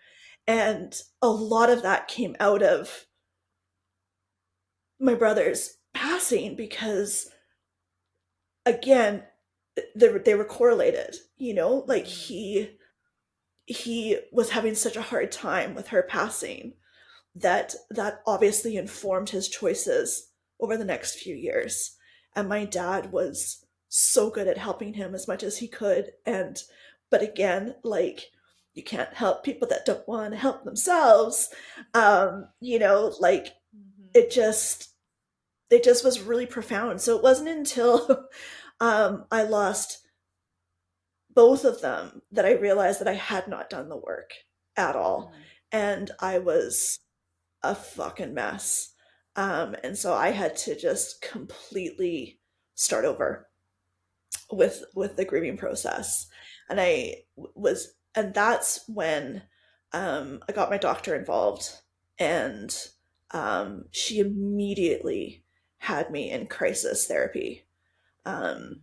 Speaker 2: And a lot of that came out of my brother's passing because, again, they were correlated, you know? Like he was having such a hard time with her passing that obviously informed his choices over the next few years. And my dad was so good at helping him as much as he could. And but again, like, you can't help people that don't want to help themselves. Like, it just it just was really profound. So it wasn't until I lost both of them that I realized that I had not done the work at all. And I was a fucking mess. And so I had to just completely start over with the grieving process. And that's when I got my doctor involved, and she immediately had me in crisis therapy, um,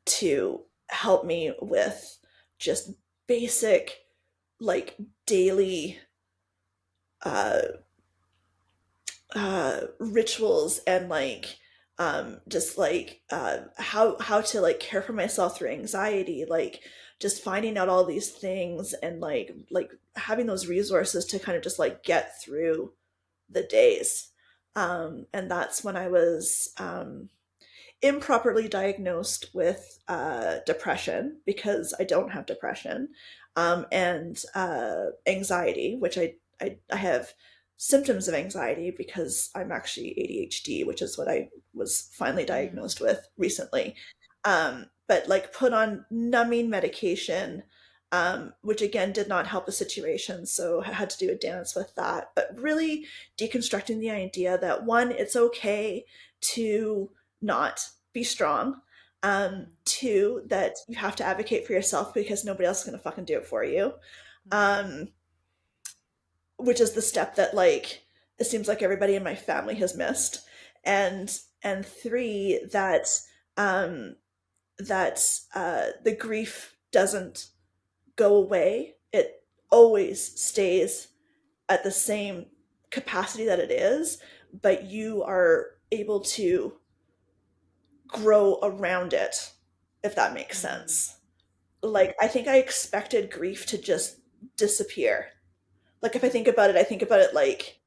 Speaker 2: to help me with just basic, like, daily uh, rituals, and like, just like, how to like care for myself through anxiety, like just finding out all these things, and like having those resources to kind of just like get through the days. And that's when I was improperly diagnosed with depression, because I don't have depression, and anxiety, which I have symptoms of anxiety because I'm actually ADHD, which is what I was finally
Speaker 1: Mm.
Speaker 2: diagnosed with recently. But like, put on numbing medication, which again did not help the situation. So I had to do a dance with that. But really deconstructing the idea that, one, it's okay to not be strong. Two, that you have to advocate for yourself because nobody else is gonna fucking do it for you. Um, which is the step that, like, it seems like everybody in my family has missed. And three, um the grief doesn't go away. It always stays at the same capacity that it is, but you are able to grow around it, if that makes sense. Like, I think I expected grief to just disappear. Like, if I think about it, I think about it like,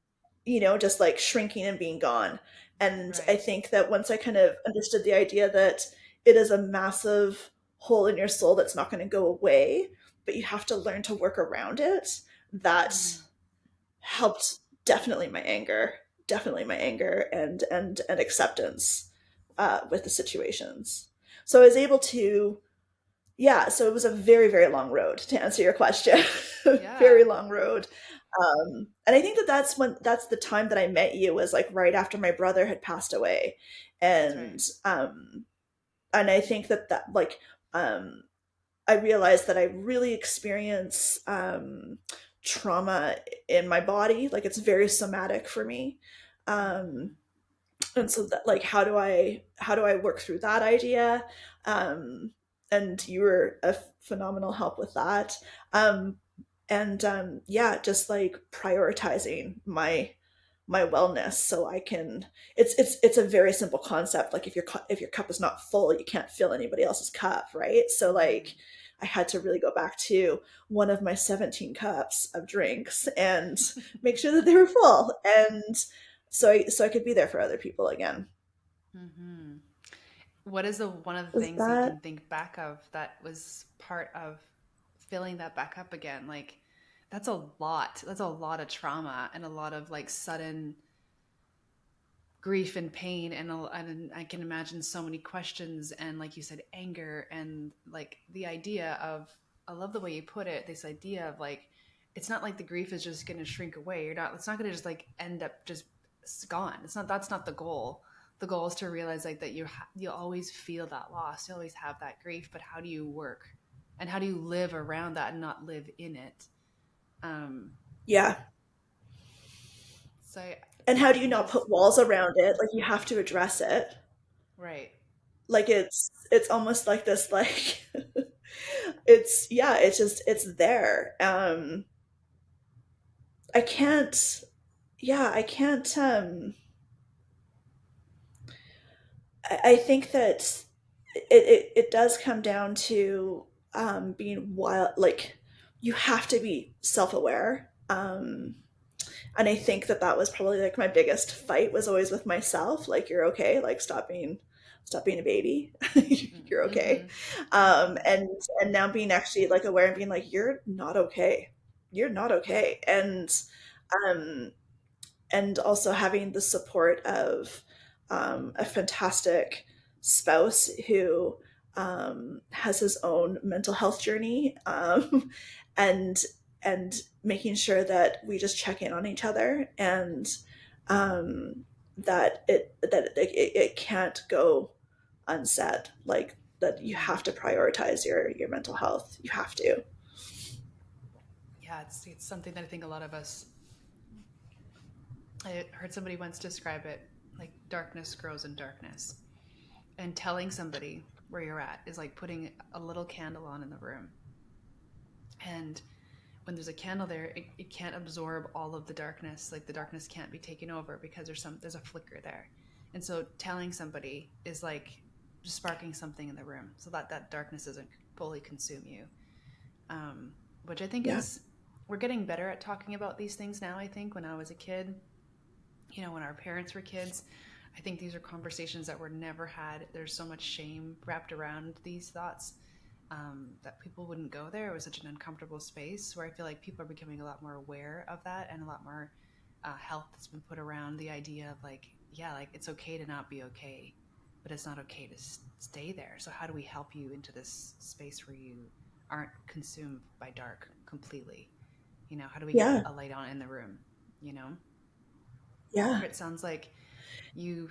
Speaker 2: just like shrinking and being gone. And I
Speaker 1: Right.
Speaker 2: think that once I kind of understood the idea that it is a massive hole in your soul that's not going to go away, but you have to learn to work around it, that helped. Definitely my anger and acceptance with the situations. So I was able to, yeah, so it was a very, very long road, to answer your question. Very
Speaker 1: Yeah.
Speaker 2: long road. And I think that that's the time that I met you, was like right after my brother had passed away.
Speaker 1: That's
Speaker 2: And
Speaker 1: right.
Speaker 2: and I think that like, um I realized that I really experience trauma in my body. Like, it's very somatic for me. Um and so that, like, how do I work through that idea? um and you were a phenomenal help with that. And yeah, just like prioritizing my wellness, so I can. It's a very simple concept. Like if your cup is not full, you can't fill anybody else's cup, right? So
Speaker 1: Mm-hmm.
Speaker 2: like I had to really go back to one of my 17 cups of drinks and make sure that they were full, and so I could be there for other people again.
Speaker 1: Mm-hmm. What is the one of the
Speaker 2: Was
Speaker 1: things that you can
Speaker 2: that
Speaker 1: think back of that was part of filling that back up again? Like, that's a lot. That's a lot of trauma and a lot of like sudden grief and pain, and I can imagine so many questions and, like you said, anger, and like the idea of, I love the way you put it, this idea of like, it's not like the grief is just going to shrink away. You're not, it's not going to just like end up just gone. It's not, that's not the goal. The goal is to realize like that you always feel that loss, you always have that grief, but how do you work and how do you live around that and not live in it? um
Speaker 2: yeah?
Speaker 1: so
Speaker 2: And how
Speaker 1: yeah, I
Speaker 2: do you
Speaker 1: think
Speaker 2: not
Speaker 1: just
Speaker 2: put walls around it? Like you have to address it.
Speaker 1: right.
Speaker 2: Like it's almost like this like it's yeah, it's just it's there. I can't yeah, I can't I think that it does come down to being wild, like you have to be self-aware. And I think that that was probably like my biggest fight was always with myself, like you're okay, like stop being a baby. You're okay.
Speaker 1: Mm-hmm. Mm-hmm.
Speaker 2: And now being actually like aware and being like you're not okay, you're not
Speaker 1: Yeah.
Speaker 2: okay. Um and also having the support of a fantastic spouse who has his own mental health journey, and and making sure that we just check in on each other, and it can't go unsaid, like that you
Speaker 1: Mm-hmm.
Speaker 2: have to prioritize your mental health, you have to.
Speaker 1: Yeah, it's something that I think a lot of us. I heard somebody once describe it like darkness grows in darkness, and telling somebody where you're at is like putting a little candle on in the room, and when there's a candle there, it can't absorb all of the darkness. Like the darkness can't be taken over because there's a flicker there, and so telling somebody is like just sparking something in the room so that that darkness doesn't fully consume you. Which I think
Speaker 2: Yeah,
Speaker 1: is, we're getting better at talking about these things now. I think when I was a kid, when our parents were kids, I think these are conversations that were never had. There's so much shame wrapped around these thoughts, that people wouldn't go there. It was such an uncomfortable space where I feel like people are becoming a lot more aware of that, and a lot more health that's been put around the idea of like, yeah, like it's okay to not be okay, but it's not okay to stay there. So how do we help you into this space where you aren't consumed by dark completely? How do we get
Speaker 2: yeah,
Speaker 1: a light on in the room? You know,
Speaker 2: yeah.
Speaker 1: it sounds like you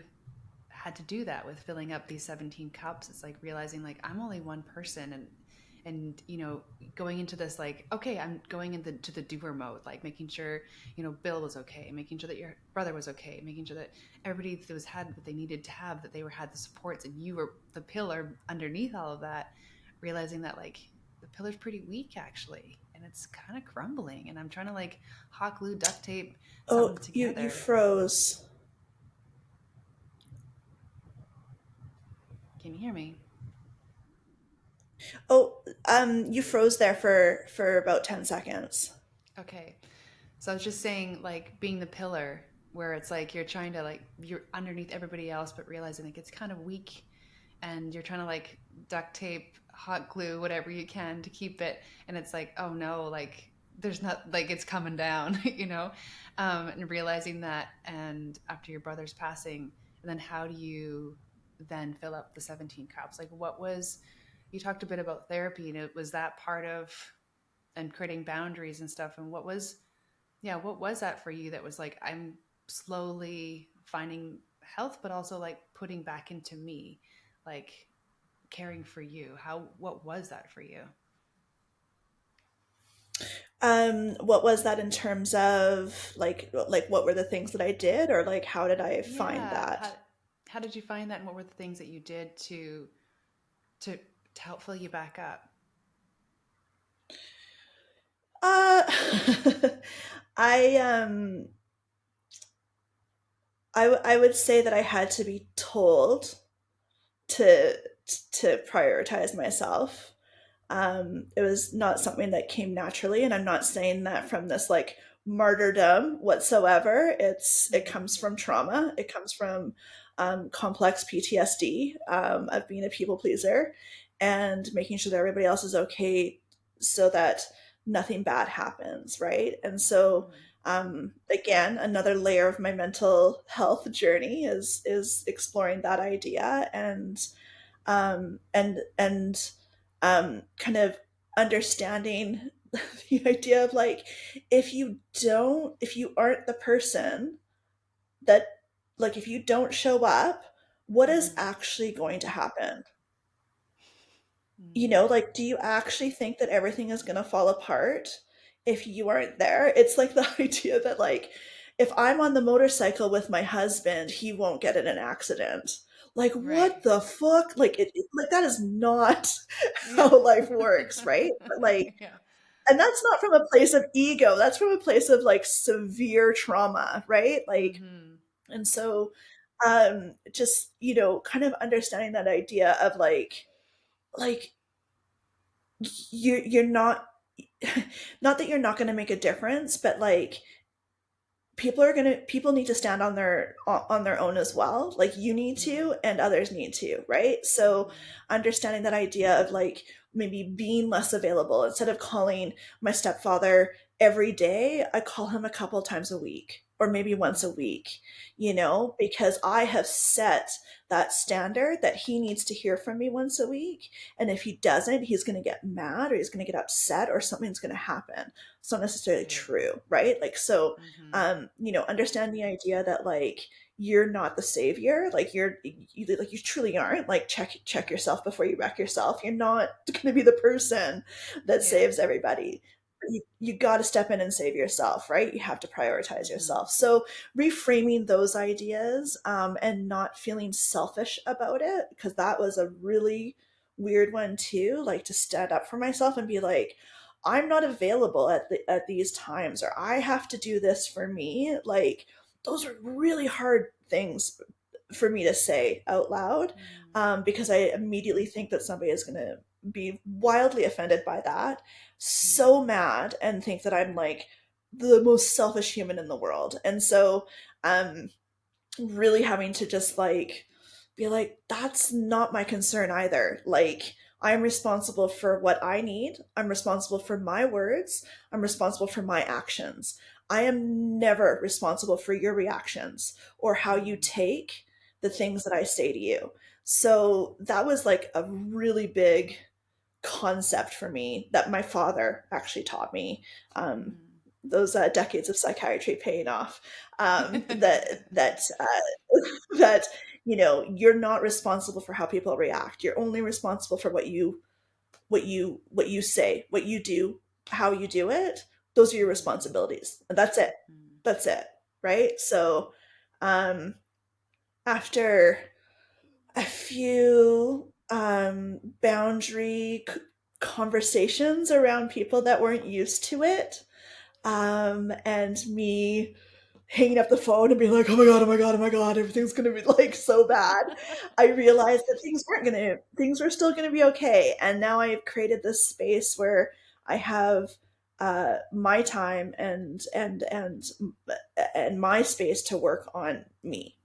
Speaker 1: had to do that with filling up these 17 cups. It's like realizing like I'm only one person, and going into this like, okay, I'm going into the doer mode, like making sure Bill was okay, making sure that your brother was okay, making sure that everybody that was had what they needed to have, that they were had the supports, and you were the pillar underneath all of that, realizing that like the pillar's pretty weak actually, and it's kind of crumbling, and I'm trying to like hot glue, duct tape
Speaker 2: Oh,
Speaker 1: something
Speaker 2: you
Speaker 1: together.
Speaker 2: froze.
Speaker 1: Can you hear me?
Speaker 2: Oh, you froze there for about 10 seconds.
Speaker 1: Okay. So I was just saying, like, being the pillar, where it's like you're trying to, like, you're underneath everybody else, but realizing like it's kind of weak, and you're trying to like duct tape, hot glue, whatever you can to keep it. And it's like, oh no, like, there's not, like, it's coming down, and realizing that. And after your brother's passing, and then how do you then fill up the 17 cups? Like, what was, you talked a bit about therapy, and it was that part of, and creating boundaries and stuff. And what was, yeah, what was that for you that was like, I'm slowly finding health, but also like putting back into me, like caring for you? What was that for you?
Speaker 2: What was that in terms of like what were the things that I did, or like how did I find
Speaker 1: Yeah.
Speaker 2: that?
Speaker 1: How did you find that? And what were the things that you did to, to help fill you back up?
Speaker 2: Uh, I I would say that I had to be told to to prioritize myself. It was not something that came naturally, and I'm not saying that from this like martyrdom whatsoever. It comes from trauma. It comes from complex PTSD of being a people pleaser and making sure that everybody else is okay, so that nothing bad happens, right? And so
Speaker 1: Mm.
Speaker 2: again, another layer of my mental health journey is exploring that idea, and kind of understanding the idea of like, if you aren't the person that, like, if you don't show up, what is
Speaker 1: Mm-hmm.
Speaker 2: actually going to happen?
Speaker 1: Mm.
Speaker 2: Like, do you actually think that everything is going to fall apart if you aren't there? It's like the idea that, like, if I'm on the motorcycle with my husband, he won't get in an accident. Like,
Speaker 1: Right.
Speaker 2: what the fuck? Like, like, that is not
Speaker 1: Yeah.
Speaker 2: how life works, right? But like,
Speaker 1: Yeah.
Speaker 2: and that's not from a place of ego. That's from a place of like severe trauma, right? Like,
Speaker 1: Mm-hmm.
Speaker 2: and so just, kind of understanding that idea of like you're not not that you're not going to make a difference, but like, people need to stand on their own as well. Like, you need
Speaker 1: Mm-hmm.
Speaker 2: to, and others need to, right? So
Speaker 1: Mm-hmm.
Speaker 2: understanding that idea of like maybe being less available, instead of calling my stepfather every day, I call him a couple times a week or maybe once a
Speaker 1: Mm-hmm.
Speaker 2: week, because I have set that standard that he needs to hear from me once a week. And if he doesn't, he's going to get mad or he's going to get upset or something's going to happen. It's not necessarily
Speaker 1: Right.
Speaker 2: true, right? Like, so
Speaker 1: Mm-hmm.
Speaker 2: understand the idea that like you're not the savior. Like, you truly aren't. Like, check yourself before you wreck yourself. You're not going to be the person that
Speaker 1: Yeah.
Speaker 2: saves everybody. You got to step in and save yourself, right? You have to prioritize
Speaker 1: Mm-hmm.
Speaker 2: yourself. So reframing those ideas, and not feeling selfish about it, because that was a really weird one too. Like, to stand up for myself and be like, I'm not available at these times, or I have to do this for me. Like, those are really hard things for me to say out loud,
Speaker 1: Mm-hmm.
Speaker 2: because I immediately think that somebody is going to be wildly offended by that, so
Speaker 1: Mm-hmm.
Speaker 2: mad, and think that I'm like the most selfish human in the world. And so, um, really having to just like be like, that's not my concern either. Like, I'm responsible for what I need. I'm responsible for my words. I'm responsible for my actions. I am never responsible for your reactions or how you
Speaker 1: Mm-hmm.
Speaker 2: take the things that I say to you. So that was like a really big concept for me that my father actually taught me. Um, those decades of psychiatry paying off. That you're not responsible for how people react. You're only responsible for what you say, what you do, how you do it. Those are your
Speaker 1: Mm-hmm.
Speaker 2: responsibilities, and that's it.
Speaker 1: Mm-hmm.
Speaker 2: That's it, right? So, um, after a few boundary conversations around people that weren't used to it, and me hanging up the phone and being like, oh my god, oh my god, oh my god, everything's gonna be like so bad, I realized that things were still gonna be okay. And now I've created this space where I have my time and my space to work on me,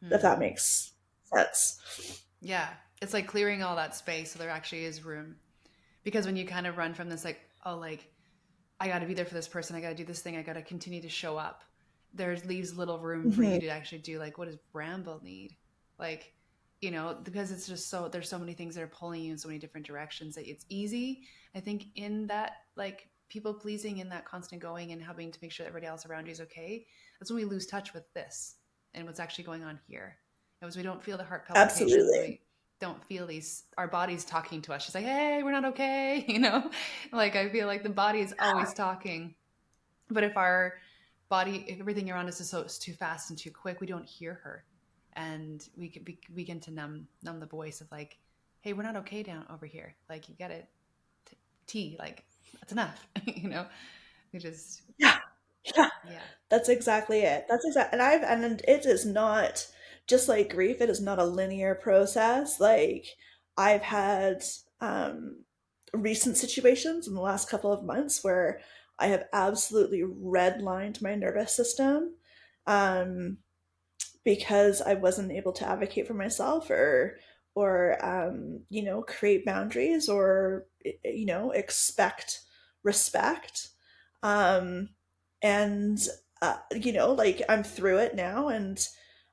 Speaker 2: if that
Speaker 1: Mm.
Speaker 2: makes sense.
Speaker 1: Yeah. It's like clearing all that space so there actually is room. Because when you kind of run from this, like, oh, like, I got to be there for this person, I got to do this thing, I got to continue to show up, there leaves little room for
Speaker 2: Hmm.
Speaker 1: you to actually do, like, what does Bramble need? Like, because it's just so, there's so many things that are pulling you in so many different directions that it's easy, I think, in that, like, people pleasing, in that constant going and having to make sure that everybody else around you is okay. That's when we lose touch with this and what's actually going on here. It was, we don't feel the heart palpitations,
Speaker 2: Absolutely.
Speaker 1: we don't feel these, our bodies talking to us. She's like, hey, we're not okay. Like, I feel like the body is always talking. But if our body, if everything around us is so, it's too fast and too quick, we don't hear her. And begin to numb the voice of like, hey, we're not okay down over here. Like, you get it. Like, that's enough. We just,
Speaker 2: Yeah. Yeah,
Speaker 1: Yeah.
Speaker 2: that's exactly it. That's exact, and it is not just like grief. It is not a linear process. Like I've had um, recent situations in the last couple of months where I have absolutely redlined my nervous system, um, because I wasn't able to advocate for myself or create boundaries or expect respect. Um, and like I'm through it now, and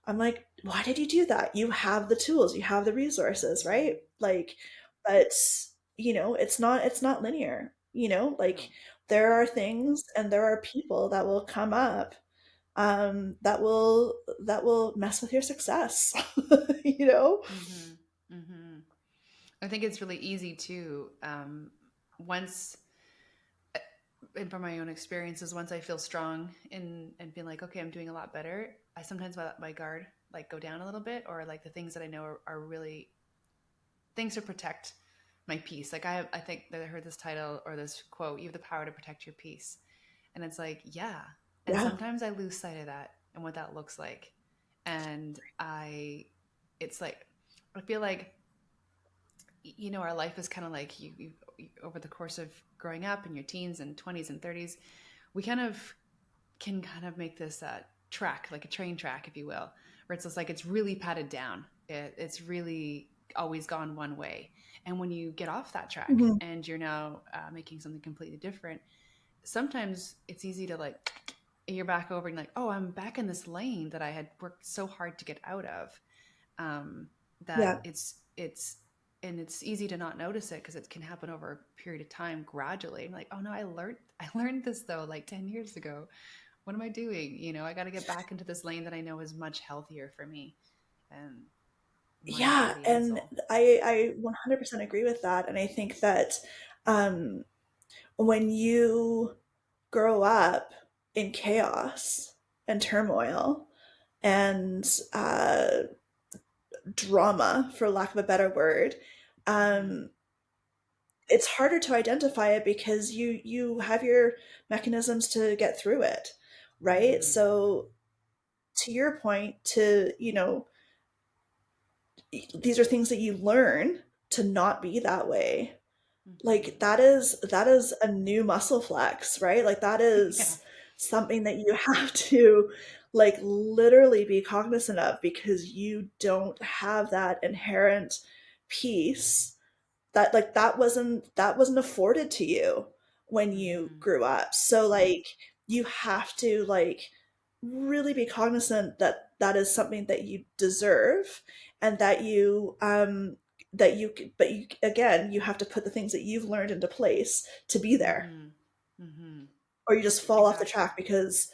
Speaker 2: I'm like, why did you do that? You have the tools, you have the resources, right? Like, but it's not linear. Like
Speaker 1: No.
Speaker 2: there
Speaker 1: No.
Speaker 2: are things and there are people that will come up that will mess with your success. you know?
Speaker 1: Mm-hmm. Mm-hmm. I think it's really easy to once and from my own experiences, once I feel strong and feel like, okay, I'm doing a lot better, I sometimes let my guard like go down a little bit, or like the things that I know are really things to protect my peace. Like I think that I heard this title or this quote, you have the power to protect your peace. And it's like, yeah. And
Speaker 2: Yeah.
Speaker 1: sometimes I lose sight of that and what that looks like. And it's like, I feel like, our life is kind of like over the course of growing up in your teens and 20s and 30s, we kind of can kind of make this track, like a train track, if you will, where it's just like it's really padded down. It's really always gone one way. And when you get off that track
Speaker 2: Mhm.
Speaker 1: and you're now making something completely different, sometimes it's easy to like, you're back over and like, oh, I'm back in this lane that I had worked so hard to get out of. Um, that
Speaker 2: Yeah.
Speaker 1: it's and it's easy to not notice it because it can happen over a period of time gradually. I'm like, oh no, I learned this though like 10 years ago. What am I doing? I got to get back into this lane that I know is much healthier for me and mind,
Speaker 2: Yeah,
Speaker 1: body, and
Speaker 2: and
Speaker 1: soul.
Speaker 2: I 100% agree with that, and I think that um, when you grow up in chaos and turmoil and drama, for lack of a better word,
Speaker 1: Mm-hmm.
Speaker 2: um, it's harder to identify it because you have your mechanisms to get through it, right?
Speaker 1: Mm-hmm.
Speaker 2: So to your point, these are things that you learn to not be that way.
Speaker 1: Mm-hmm.
Speaker 2: Like that is a new muscle flex, right? Like that
Speaker 1: Yeah.
Speaker 2: is something that you have to like literally be cognizant of because you don't have that inherent peace that wasn't afforded to you when you
Speaker 1: Mm-hmm.
Speaker 2: grew up. So like you have to like really be cognizant that that is something that you deserve and but you again you have to put the things that you've learned into place to be there,
Speaker 1: Mm-hmm. Mm-hmm.
Speaker 2: or you just fall off the
Speaker 1: Exactly.
Speaker 2: track because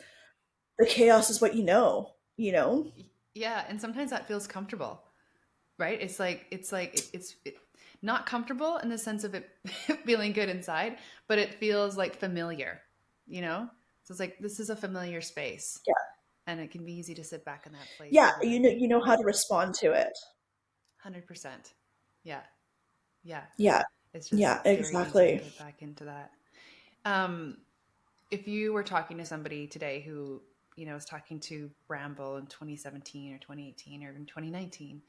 Speaker 2: the chaos is what you know.
Speaker 1: Yeah, and sometimes that feels comfortable, right? It's like not comfortable in the sense of it feeling good inside, but it feels like familiar, you know? So it's like this is a familiar space,
Speaker 2: Yeah,
Speaker 1: and it can be easy to sit back in that place
Speaker 2: yeah,
Speaker 1: and be
Speaker 2: you
Speaker 1: like,
Speaker 2: know you know how to respond to it.
Speaker 1: 100%. Yeah. Yeah.
Speaker 2: Yeah,
Speaker 1: It's just
Speaker 2: yeah,
Speaker 1: very easy to
Speaker 2: exactly.
Speaker 1: get back into that. Um, if you were talking to somebody today who, is talking to Bramble in 2017 or 2018 or even 2019,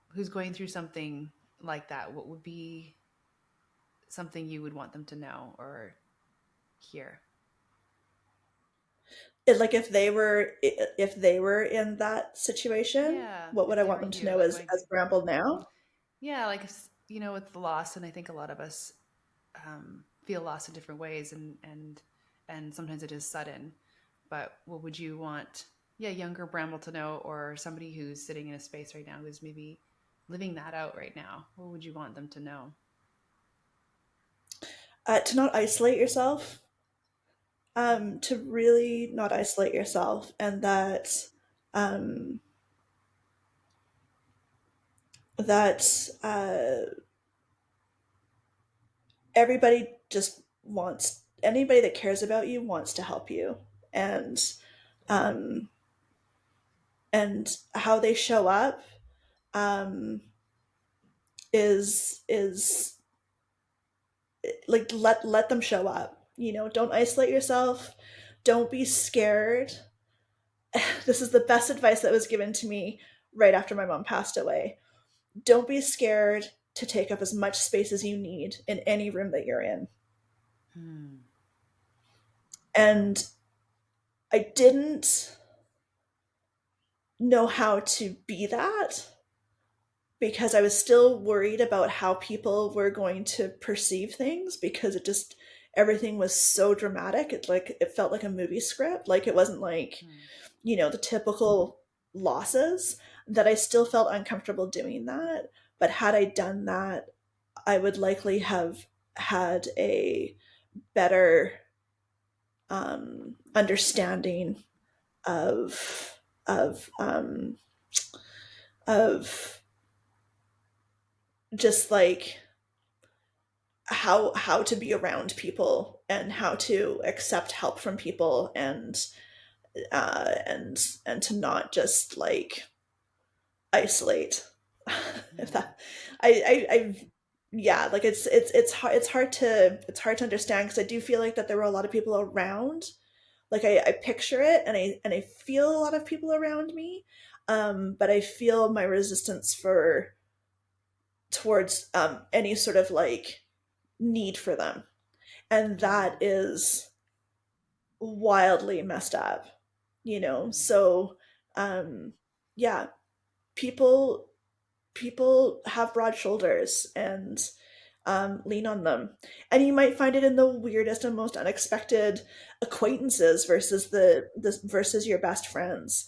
Speaker 1: who's going through something like that, what would be something you would want them to know or hear?
Speaker 2: Like if they were in that situation,
Speaker 1: Yeah,
Speaker 2: what would
Speaker 1: if
Speaker 2: I
Speaker 1: they
Speaker 2: want
Speaker 1: were
Speaker 2: them to
Speaker 1: you,
Speaker 2: know
Speaker 1: like
Speaker 2: as
Speaker 1: going
Speaker 2: as Bramble now?
Speaker 1: yeah, like with the loss, and I think a lot of us feel loss in different ways, and sometimes it is sudden. But what would you want, yeah, younger Bramble to know, or somebody who's sitting in a space right now who's maybe living that out right now? What would you want them to know?
Speaker 2: To not isolate yourself, to really not isolate yourself, and um, that everybody just wants anybody that cares about you wants to help you, and um, and how they show up um, is like let them show up. Don't isolate yourself. don't be scared. This is the best advice that was given to me right after my mom passed away. Don't be scared to take up as much space as you need in any room that you're in.
Speaker 1: Hmm.
Speaker 2: And I didn't know how to be that because I was still worried about how people were going to perceive things because it just everything was so dramatic. It felt like a movie script. Like it wasn't like,
Speaker 1: Hmm.
Speaker 2: the typical losses that I still felt uncomfortable doing that. But had I done that, I would likely have had a better understanding of of um, of just like how to be around people and how to accept help from people and to not just like isolate. If
Speaker 1: Hmm.
Speaker 2: that, I yeah, like it's hard to understand because I do feel like that there were a lot of people around. Like I picture it and I feel a lot of people around me, but I feel my resistance for towards any sort of like need for them, and that
Speaker 1: Hmm.
Speaker 2: is wildly messed up,
Speaker 1: Hmm.
Speaker 2: so um yeah, people people have broad shoulders and lean on them, and you might find it in the weirdest and most unexpected acquaintances versus versus your best friends,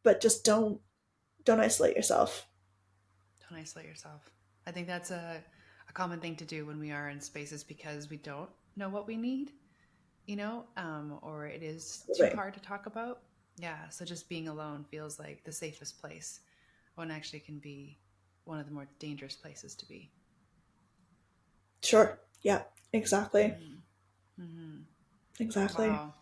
Speaker 2: but just don't isolate yourself.
Speaker 1: Don't isolate yourself. I think that's a common thing to do when we are in spaces because we don't know what we need, or it is too
Speaker 2: Right.
Speaker 1: hard to talk about. Yeah. So just being alone feels like the safest place when actually can be one of the more dangerous places to be.
Speaker 2: Sure. Yeah, exactly.
Speaker 1: Hmm. Hmm.
Speaker 2: Exactly.
Speaker 1: Wow.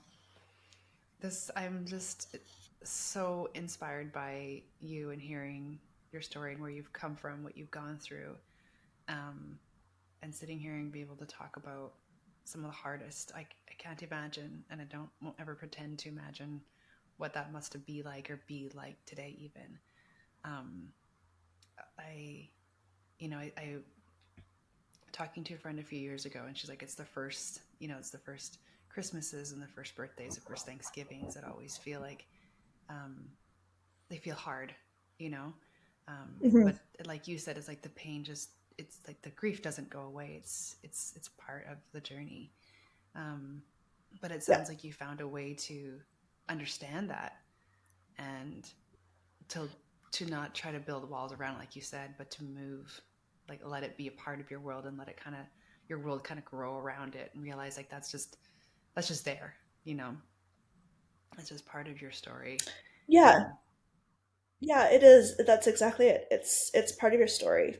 Speaker 1: I'm just so inspired by you and hearing your story and where you've come from, what you've gone through. Um, and sitting here and be able to talk about some of the hardest. I can't imagine, and I don't won't ever pretend to imagine what that must have be like or be like today even. Um, I, I talking to a friend a few years ago, and she's like, it's the first Christmases and the first birthdays, the first Thanksgivings that always feel like um, they feel hard, you know.
Speaker 2: Hmm.
Speaker 1: But like you said, it's like the pain just it's like the grief doesn't go away. It's part of the journey. Um, but it
Speaker 2: Yeah.
Speaker 1: sounds like you found a way to understand that and to to not try to build walls around it, like you said, but to move, like let it be a part of your world and let it kind of your world kind of grow around it and realize like that's just there, you know, it's just part of your story.
Speaker 2: Yeah.
Speaker 1: Um,
Speaker 2: Yeah, it is. That's exactly it. It's part of your story,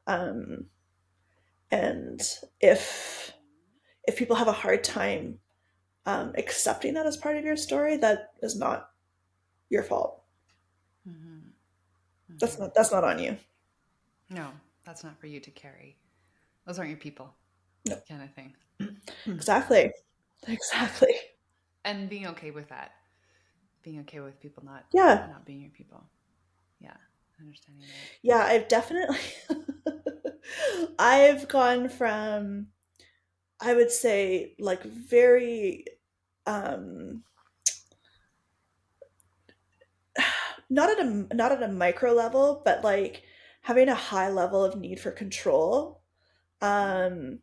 Speaker 2: um and if people have a hard time accepting that as part of your story, that is not your fault.
Speaker 1: mhm,
Speaker 2: That's
Speaker 1: mhm.
Speaker 2: not on you.
Speaker 1: No, that's not for you to carry. Those aren't your people,
Speaker 2: No.
Speaker 1: kind of thing.
Speaker 2: Exactly. Exactly.
Speaker 1: And being okay with that, being okay with people
Speaker 2: Yeah.
Speaker 1: not being your people. Yeah, understanding that.
Speaker 2: Yeah, I've definitely I've gone from, I would say, like very um not at a micro level, but like having a high level of need for control,
Speaker 1: Mm,
Speaker 2: um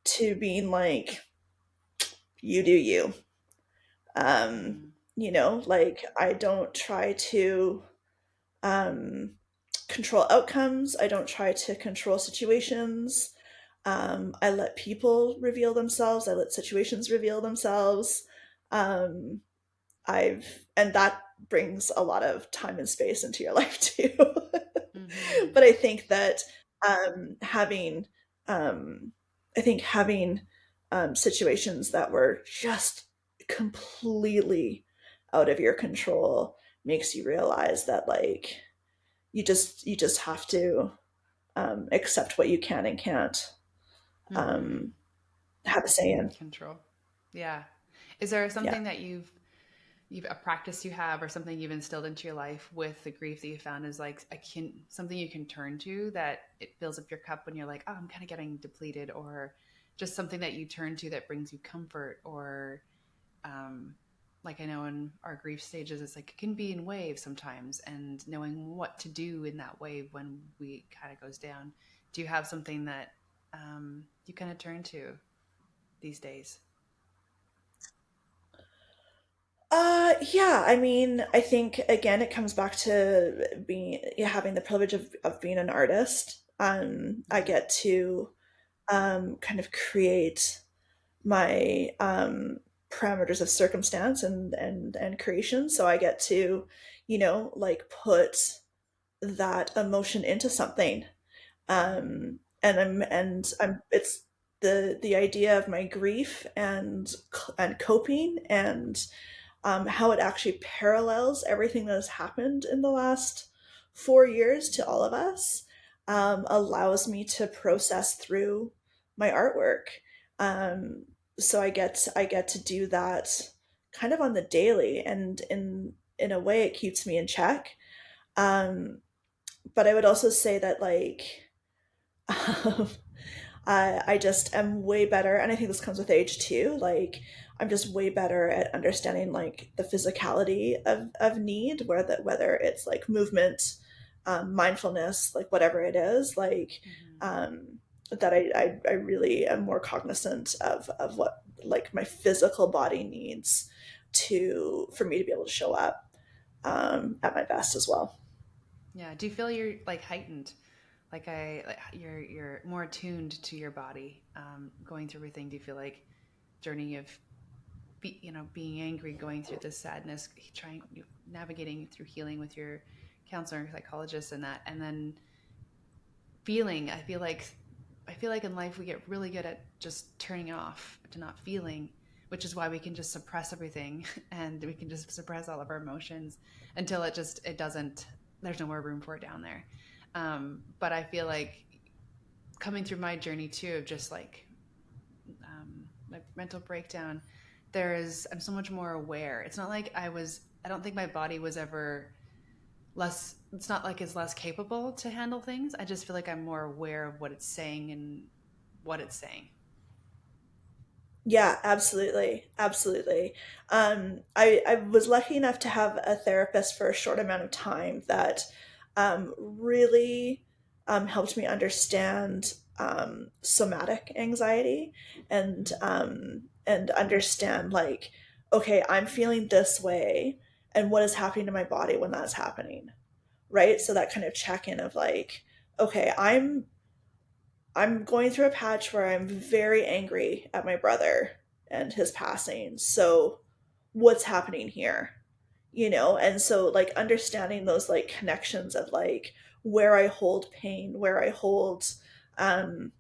Speaker 2: to being like, you do you. um
Speaker 1: mm,
Speaker 2: like I don't try to um control outcomes. I don't try to control situations. I let people reveal themselves. I let situations reveal themselves. um and that brings a lot of time and space into your life too.
Speaker 1: mm-hmm,
Speaker 2: But I think that having um, having situations that were just completely out of your control makes you realize that like you just have to accept what you can and can't
Speaker 1: mm-hmm.
Speaker 2: um, have a say in.
Speaker 1: Control. Yeah. Is there
Speaker 2: Yeah.
Speaker 1: something that you've a practice you have or something you've instilled into your life with the grief that you found is like something you can turn to that it fills up your cup when you're like, oh, I'm kind of getting depleted, or just something that you turn to that brings you comfort, or um, like I know in our grief stages, it's like it can be in waves sometimes, and knowing what to do in that wave when we kind of goes down. Do you have something that you kind of turn to these days?
Speaker 2: Yeah, I mean, I think again it comes back to being yeah, having the privilege of being an artist. I
Speaker 1: Mm-hmm.
Speaker 2: get to kind of create my parameters of circumstance and creation. So I get to, like put that emotion into something.
Speaker 1: Mm-hmm.
Speaker 2: And I'm it's the idea of my grief and coping and how it actually parallels everything that has happened in the last 4 years to all of us, allows me to process through my artwork. Um, so I get to do that kind of on the daily, and in a way, it keeps me in check. Um, but I would also say that um, I just am way better, and I think this comes with age too. Like I'm just way better at understanding like the physicality of need, whether it's like movement, mindfulness, like whatever it is, like
Speaker 1: Mm-hmm.
Speaker 2: um, that I really am more cognizant of what like my physical body needs to for me to be able to show up at my best as well.
Speaker 1: Yeah. Do you feel you're like heightened? Like you're more attuned to your body, going through everything. Do you feel like journey of being angry, going through this sadness, trying navigating through healing with your counselor, psychologist, and that, and then feeling. I feel like in life we get really good at just turning off to not feeling, which is why we can just suppress everything and we can just suppress all of our emotions until it doesn't. There's no more room for it down there. But I feel like coming through my journey too of just like mental breakdown, I'm so much more aware. It's not like I don't think my body was ever less, it's not like it's less capable to handle things. I just feel like I'm more aware of what it's saying and what it's saying.
Speaker 2: Yeah, absolutely. Absolutely. I was lucky enough to have a therapist for a short amount of time that really helped me understand somatic anxiety and understand like, okay, I'm feeling this way, and what is happening to my body when that's happening, right? So that kind of check in of like, okay, I'm going through a patch where I'm very angry at my brother and his passing. So what's happening here? And so like understanding those like connections of like where I hold pain, where I hold um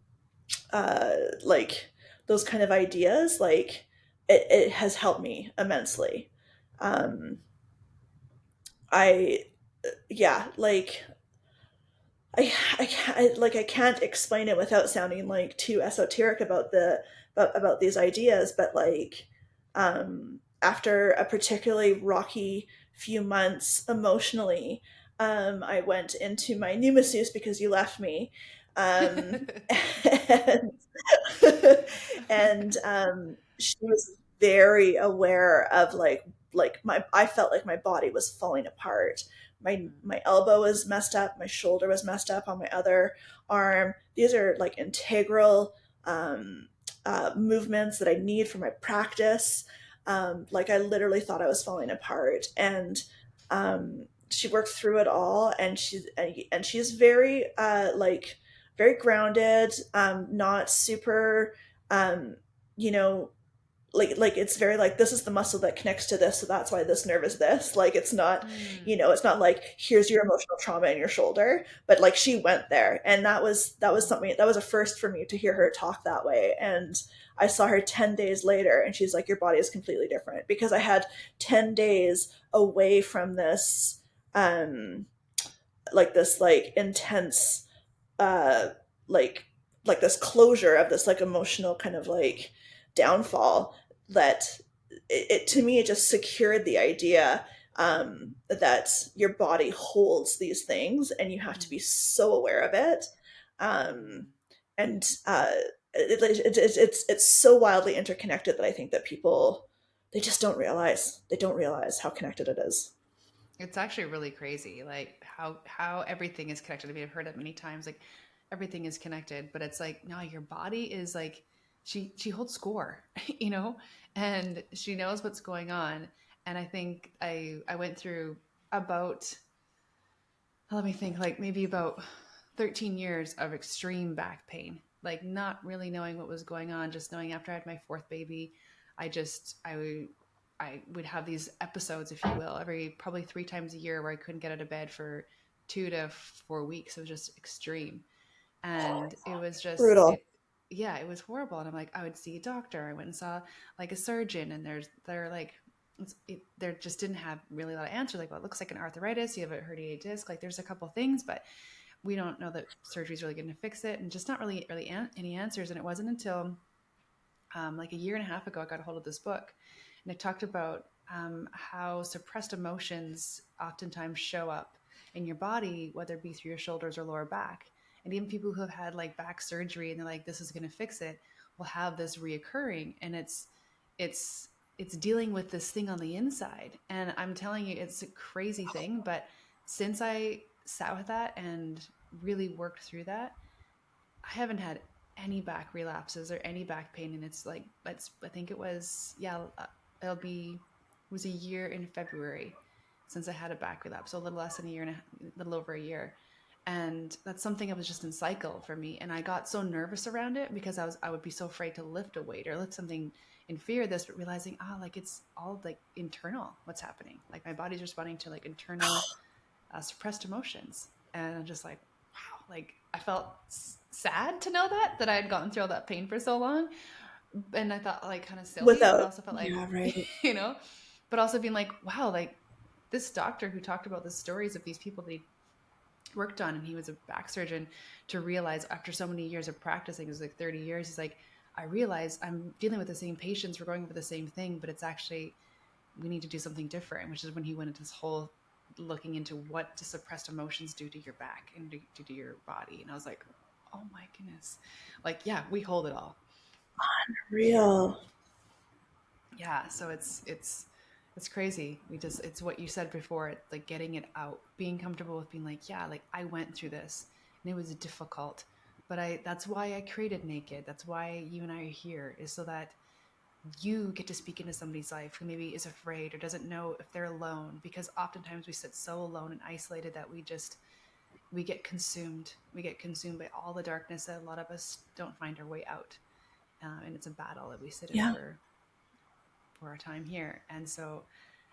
Speaker 2: like those kind of ideas, like it has helped me immensely. Um I yeah, like I can't explain it without sounding like too esoteric about these ideas, but like after a particularly rocky few months emotionally, I went into my new masseuse because you left me, and, and she was very aware of like my I felt like my body was falling apart. My elbow was messed up, my shoulder was messed up on my other arm. These are like integral movements that I need for my practice. Like I literally thought I was falling apart, and she worked through it all, and she's very like very grounded, not super, um, you know, like it's very like this is the muscle that connects to this, so that's why this nerve is this. Like it's not,
Speaker 1: Mm.
Speaker 2: it's not like here's your emotional trauma in your shoulder, but like she went there, and that was something that was a first for me to hear her talk that way. And I saw her 10 days later, and she's like, your body is completely different, because I had 10 days away from this like this like intense uh like like this closure of this like emotional kind of like downfall that it to me, it just secured the idea that your body holds these things and you have to
Speaker 1: Mm.
Speaker 2: be so aware of it. Um, and it's so wildly interconnected that I think that people, they just don't realize how connected it is.
Speaker 1: It's actually really crazy, like how everything is connected. I mean, I've heard it many times, like everything is connected, but it's like, no, your body is like she holds score, you know, and she knows what's going on. And I think I went through about, let me think, like maybe about 13 years of extreme back pain, like not really knowing what was going on, just knowing after I had my fourth baby, I would have these episodes, if you will, every probably 3 times a year where I couldn't get out of bed for 2 to 4 weeks. It was just extreme. And it was just
Speaker 2: Brutal.
Speaker 1: it yeah, it was horrible. And I'm like, I would see a doctor. I went and saw like a surgeon, and they're like, there just didn't have really a lot of answers. Like, well, it looks like an arthritis. You have a herniated disc. Like, there's a couple things, but we don't know that surgery is really going to fix it, and just not really any answers. And it wasn't until like a year and a half ago I got a hold of this book, and it talked about how suppressed emotions oftentimes show up in your body, whether it be through your shoulders or lower back. And even people who have had like back surgery and they're like, this is going to fix it, will have this reoccurring, and it's it's dealing with this thing on the inside. And I'm telling you, it's a crazy thing, but since I sat with that and really worked through that, I haven't had any back relapses or any back pain. And it's like, I think it was, yeah, it was a year in February since I had a back relapse. So a little less than a year and a little over a year. And that's something that was just in cycle for me. And I got so nervous around it because I would be so afraid to lift a weight or lift something in fear of this, but realizing, like it's all like internal, what's happening. Like my body's responding to like internal suppressed emotions. And I'm just like, wow, like I felt sad to know that I had gone through all that pain for so long. And I thought like kind of silly, but
Speaker 2: Without,
Speaker 1: also felt like,
Speaker 2: yeah, right.
Speaker 1: you know, but also being like, wow, like this doctor who talked about the stories of these people that he worked on, and he was a back surgeon, to realize after so many years of practicing, it was like 30 years, he's like, I realize I'm dealing with the same patients, we're going over the same thing, but it's actually, we need to do something different, which is when he went into this whole looking into what do suppressed emotions do to your back and do to your body. And I was like, oh my goodness. Like, yeah, we hold it all.
Speaker 2: Real.
Speaker 1: Yeah. So it's crazy. It's what you said before, like getting it out, being comfortable with being like, yeah, like I went through this and it was difficult, but that's why I created Naked. That's why you and I are here, is so that you get to speak into somebody's life who maybe is afraid or doesn't know if they're alone, because oftentimes we sit so alone and isolated that we get consumed by all the darkness that a lot of us don't find our way out, and it's a battle that we sit in
Speaker 2: Yeah.
Speaker 1: for our time here. And so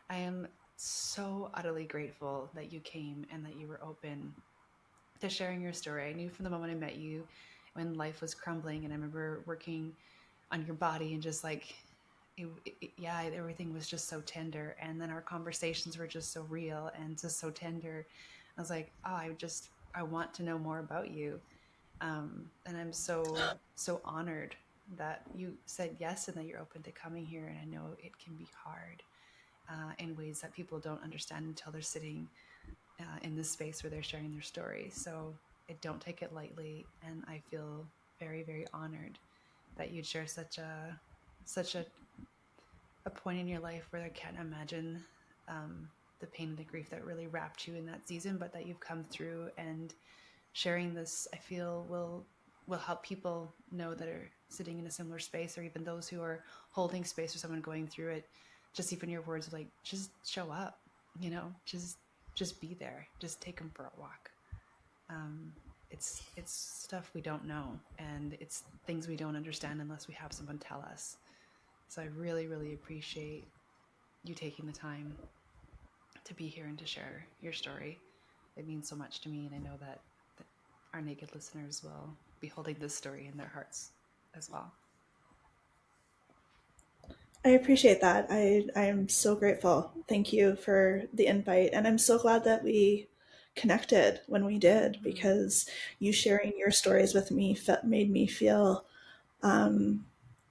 Speaker 1: I am so utterly grateful that you came and that you were open to sharing your story. I knew from the moment I met you when life was crumbling, and I remember working on your body and just like yeah, everything was just so tender, and then our conversations were just so real and just so tender. I was like, oh, I want to know more about you. And I'm so honored that you said yes and that you're open to coming here. And I know it can be hard in ways that people don't understand until they're sitting in this space where they're sharing their story. So I don't take it lightly, and I feel very, very honored that you'd share such a point in your life where I can't imagine the pain and the grief that really wrapped you in that season, but that you've come through. And sharing this, I feel, will help people know that are sitting in a similar space, or even those who are holding space for someone going through it. Just even your words of like, just show up, just be there, just take them for a walk. Um, it's stuff we don't know, and it's things we don't understand unless we have someone tell us. So I really, really appreciate you taking the time to be here and to share your story. It means so much to me, and I know that our naked listeners will be holding this story in their hearts as well.
Speaker 2: I appreciate that. I am so grateful. Thank you for the invite. And I'm so glad that we connected when we did,
Speaker 1: Mm-hmm.
Speaker 2: because you sharing your stories with me made me feel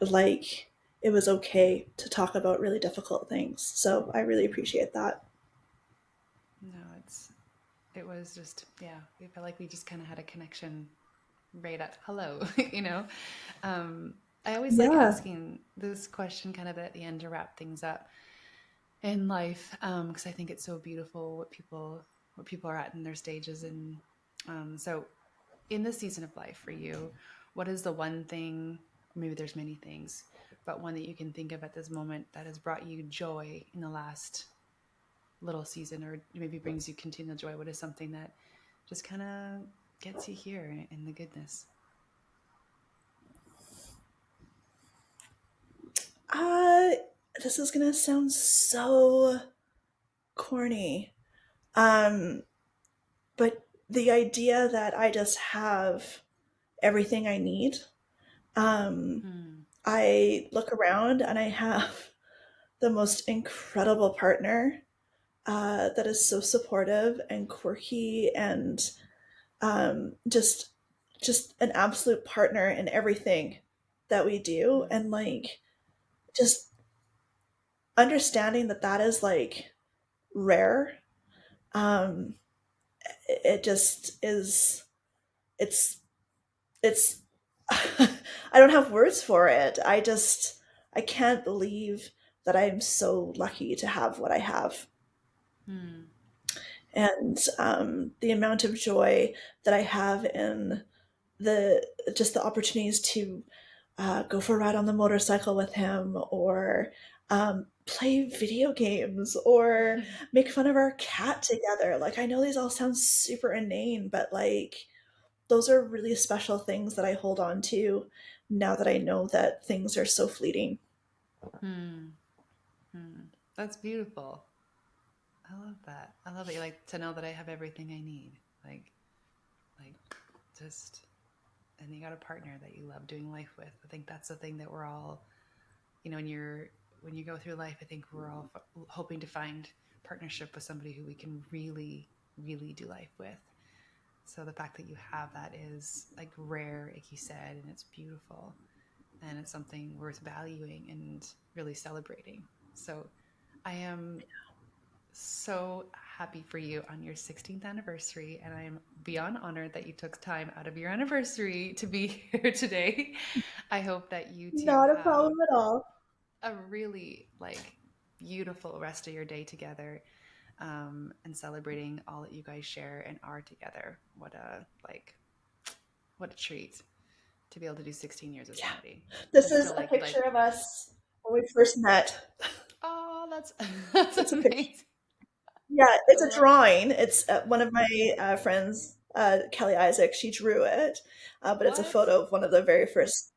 Speaker 2: like it was okay to talk about really difficult things. So I really appreciate that.
Speaker 1: No, it was just, yeah, we felt like we just kind of had a connection right at hello, you know? Um, I always like
Speaker 2: Yeah.
Speaker 1: asking this question kind of at the end to wrap things up in life, because I think it's so beautiful what people are at in their stages. And so in this season of life for you, what is the one thing, maybe there's many things, but one that you can think of at this moment that has brought you joy in the last little season, or maybe brings you continual joy? What is something that just kind of gets you here in the goodness?
Speaker 2: Uh, this is gonna sound so corny. Um, but the idea that I just have everything I need. Um,
Speaker 1: Hmm.
Speaker 2: I look around and I have the most incredible partner that is so supportive and quirky and just an absolute partner in everything that we do,
Speaker 1: Hmm.
Speaker 2: and like just understanding that that is like rare. um it just is. It's I don't have words for it. I can't believe that I'm so lucky to have what I have.
Speaker 1: Hmm.
Speaker 2: And the amount of joy that I have in the just the opportunities to go for a ride on the motorcycle with him, or play video games, or make fun of our cat together. Like, I know these all sound super inane, but like those are really special things that I hold on to now that I know that things are so fleeting.
Speaker 1: Hmm. Hmm. That's beautiful. I love that. I love it. Like to know that I have everything I need. Like just, and you got a partner that you love doing life with. I think that's the thing that we're all, when you go through life, I think we're all hoping to find partnership with somebody who we can really, really do life with. So the fact that you have that is like rare, like you said, and it's beautiful, and it's something worth valuing and really celebrating. So I am so happy for you on your 16th anniversary, and I am beyond honored that you took time out of your anniversary to be here today. I hope that you two
Speaker 2: Not a
Speaker 1: have
Speaker 2: problem at all.
Speaker 1: a really like beautiful rest of your day together, and celebrating all that you guys share and are together. What a treat to be able to do 16 years with
Speaker 2: Yeah.
Speaker 1: somebody
Speaker 2: This
Speaker 1: and
Speaker 2: is
Speaker 1: still
Speaker 2: a
Speaker 1: like
Speaker 2: picture of us when we first met.
Speaker 1: oh, that's that's
Speaker 2: It's a picture.
Speaker 1: amazing.
Speaker 2: Yeah,
Speaker 1: I
Speaker 2: it's a
Speaker 1: love it.
Speaker 2: drawing. It's one of my friends, Kelly Isaac. She drew it, but it's a
Speaker 1: What?
Speaker 2: photo of one of the very first.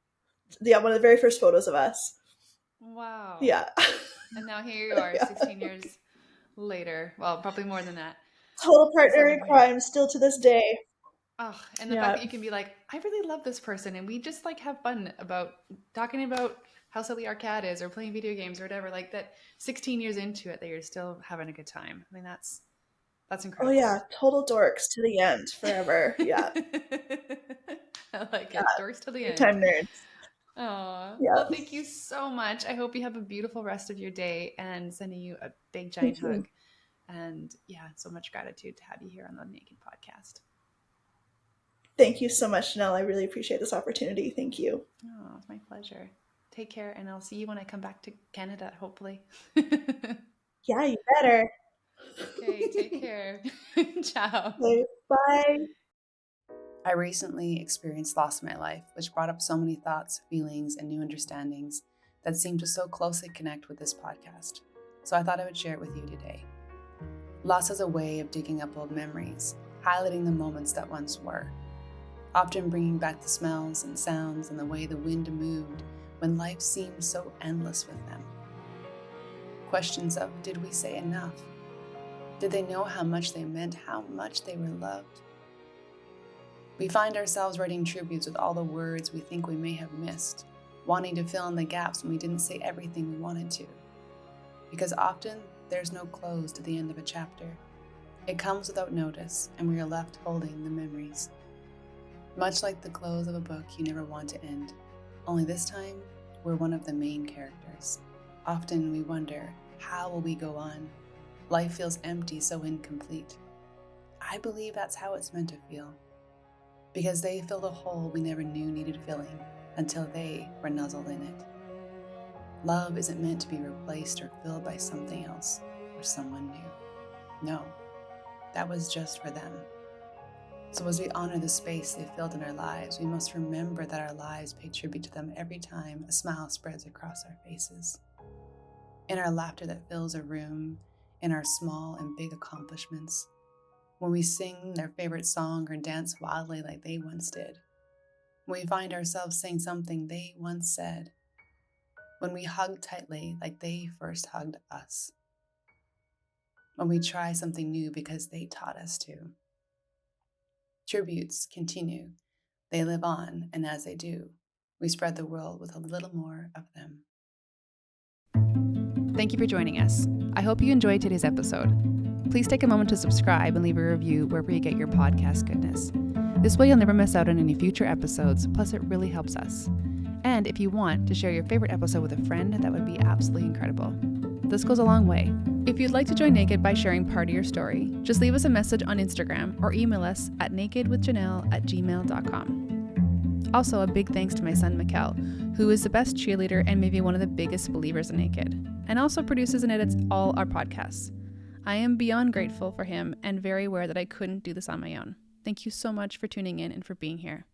Speaker 2: Yeah, one of the very first photos of us.
Speaker 1: Wow.
Speaker 2: Yeah.
Speaker 1: And now here you are,
Speaker 2: Yeah.
Speaker 1: 16 years later. Well, probably more than that.
Speaker 2: Total partner in
Speaker 1: Celebrating.
Speaker 2: crime still to this day.
Speaker 1: Oh, and the fact
Speaker 2: Yeah.
Speaker 1: that you can be like, I really love this person, and we just like have fun about talking about how silly our cat is, or playing video games, or whatever. Like that, 16 years into it, that you're still having a good time. I mean, that's
Speaker 2: Oh
Speaker 1: incredible.
Speaker 2: yeah, total dorks to the end, forever. Yeah.
Speaker 1: I like
Speaker 2: Yeah.
Speaker 1: it. Dorks to the
Speaker 2: Big
Speaker 1: end.
Speaker 2: time nerds.
Speaker 1: Oh,
Speaker 2: Yeah.
Speaker 1: well, thank you so much. I hope you have a beautiful rest of your day, and sending you a big giant
Speaker 2: Thank you.
Speaker 1: hug. And yeah, so much gratitude to have you here on the Naked Podcast.
Speaker 2: Thank you so much, Janelle. I really appreciate this opportunity. Thank you.
Speaker 1: Oh, it's my pleasure. Take care, and I'll see you when I come back to Canada, hopefully. Okay,
Speaker 2: Yeah, you better.
Speaker 1: take care. Ciao.
Speaker 2: Okay, bye.
Speaker 1: I recently experienced loss in my life, which brought up so many thoughts, feelings, and new understandings that seem to so closely connect with this podcast. So I thought I would share it with you today. Loss is a way of digging up old memories, highlighting the moments that once were, often bringing back the smells and sounds and the way the wind moved when life seemed so endless with them. Questions of, did we say enough? Did they know how much they meant, how much they were loved? We find ourselves writing tributes with all the words we think we may have missed, wanting to fill in the gaps when we didn't say everything we wanted to. Because often, there's no close to the end of a chapter. It comes without notice, and we are left holding the memories. Much like the close of a book you never want to end, only this time, we're one of the main characters. Often we wonder, how will we go on? Life feels empty, so incomplete. I believe that's how it's meant to feel, because they fill the hole we never knew needed filling until they were nuzzled in it. Love isn't meant to be replaced or filled by something else or someone new. No, that was just for them. So as we honor the space they filled in our lives, we must remember that our lives pay tribute to them every time a smile spreads across our faces. In our laughter that fills a room, in our small and big accomplishments, when we sing their favorite song or dance wildly like they once did, when we find ourselves saying something they once said, when we hug tightly like they first hugged us, when we try something new because they taught us to. Tributes continue, they live on, and as they do, we spread the world with a little more of them. Thank you for joining us. I hope you enjoyed today's episode. Please take a moment to subscribe and leave a review wherever you get your podcast goodness. This way you'll never miss out on any future episodes, plus it really helps us. And if you want to share your favorite episode with a friend, that would be absolutely incredible. This goes a long way. If you'd like to join Naked by sharing part of your story, just leave us a message on Instagram or email us at nakedwithjanelle@gmail.com. Also, a big thanks to my son, Mikkel, who is the best cheerleader and maybe one of the biggest believers in Naked, and also produces and edits all our podcasts. I am beyond grateful for him and very aware that I couldn't do this on my own. Thank you so much for tuning in and for being here.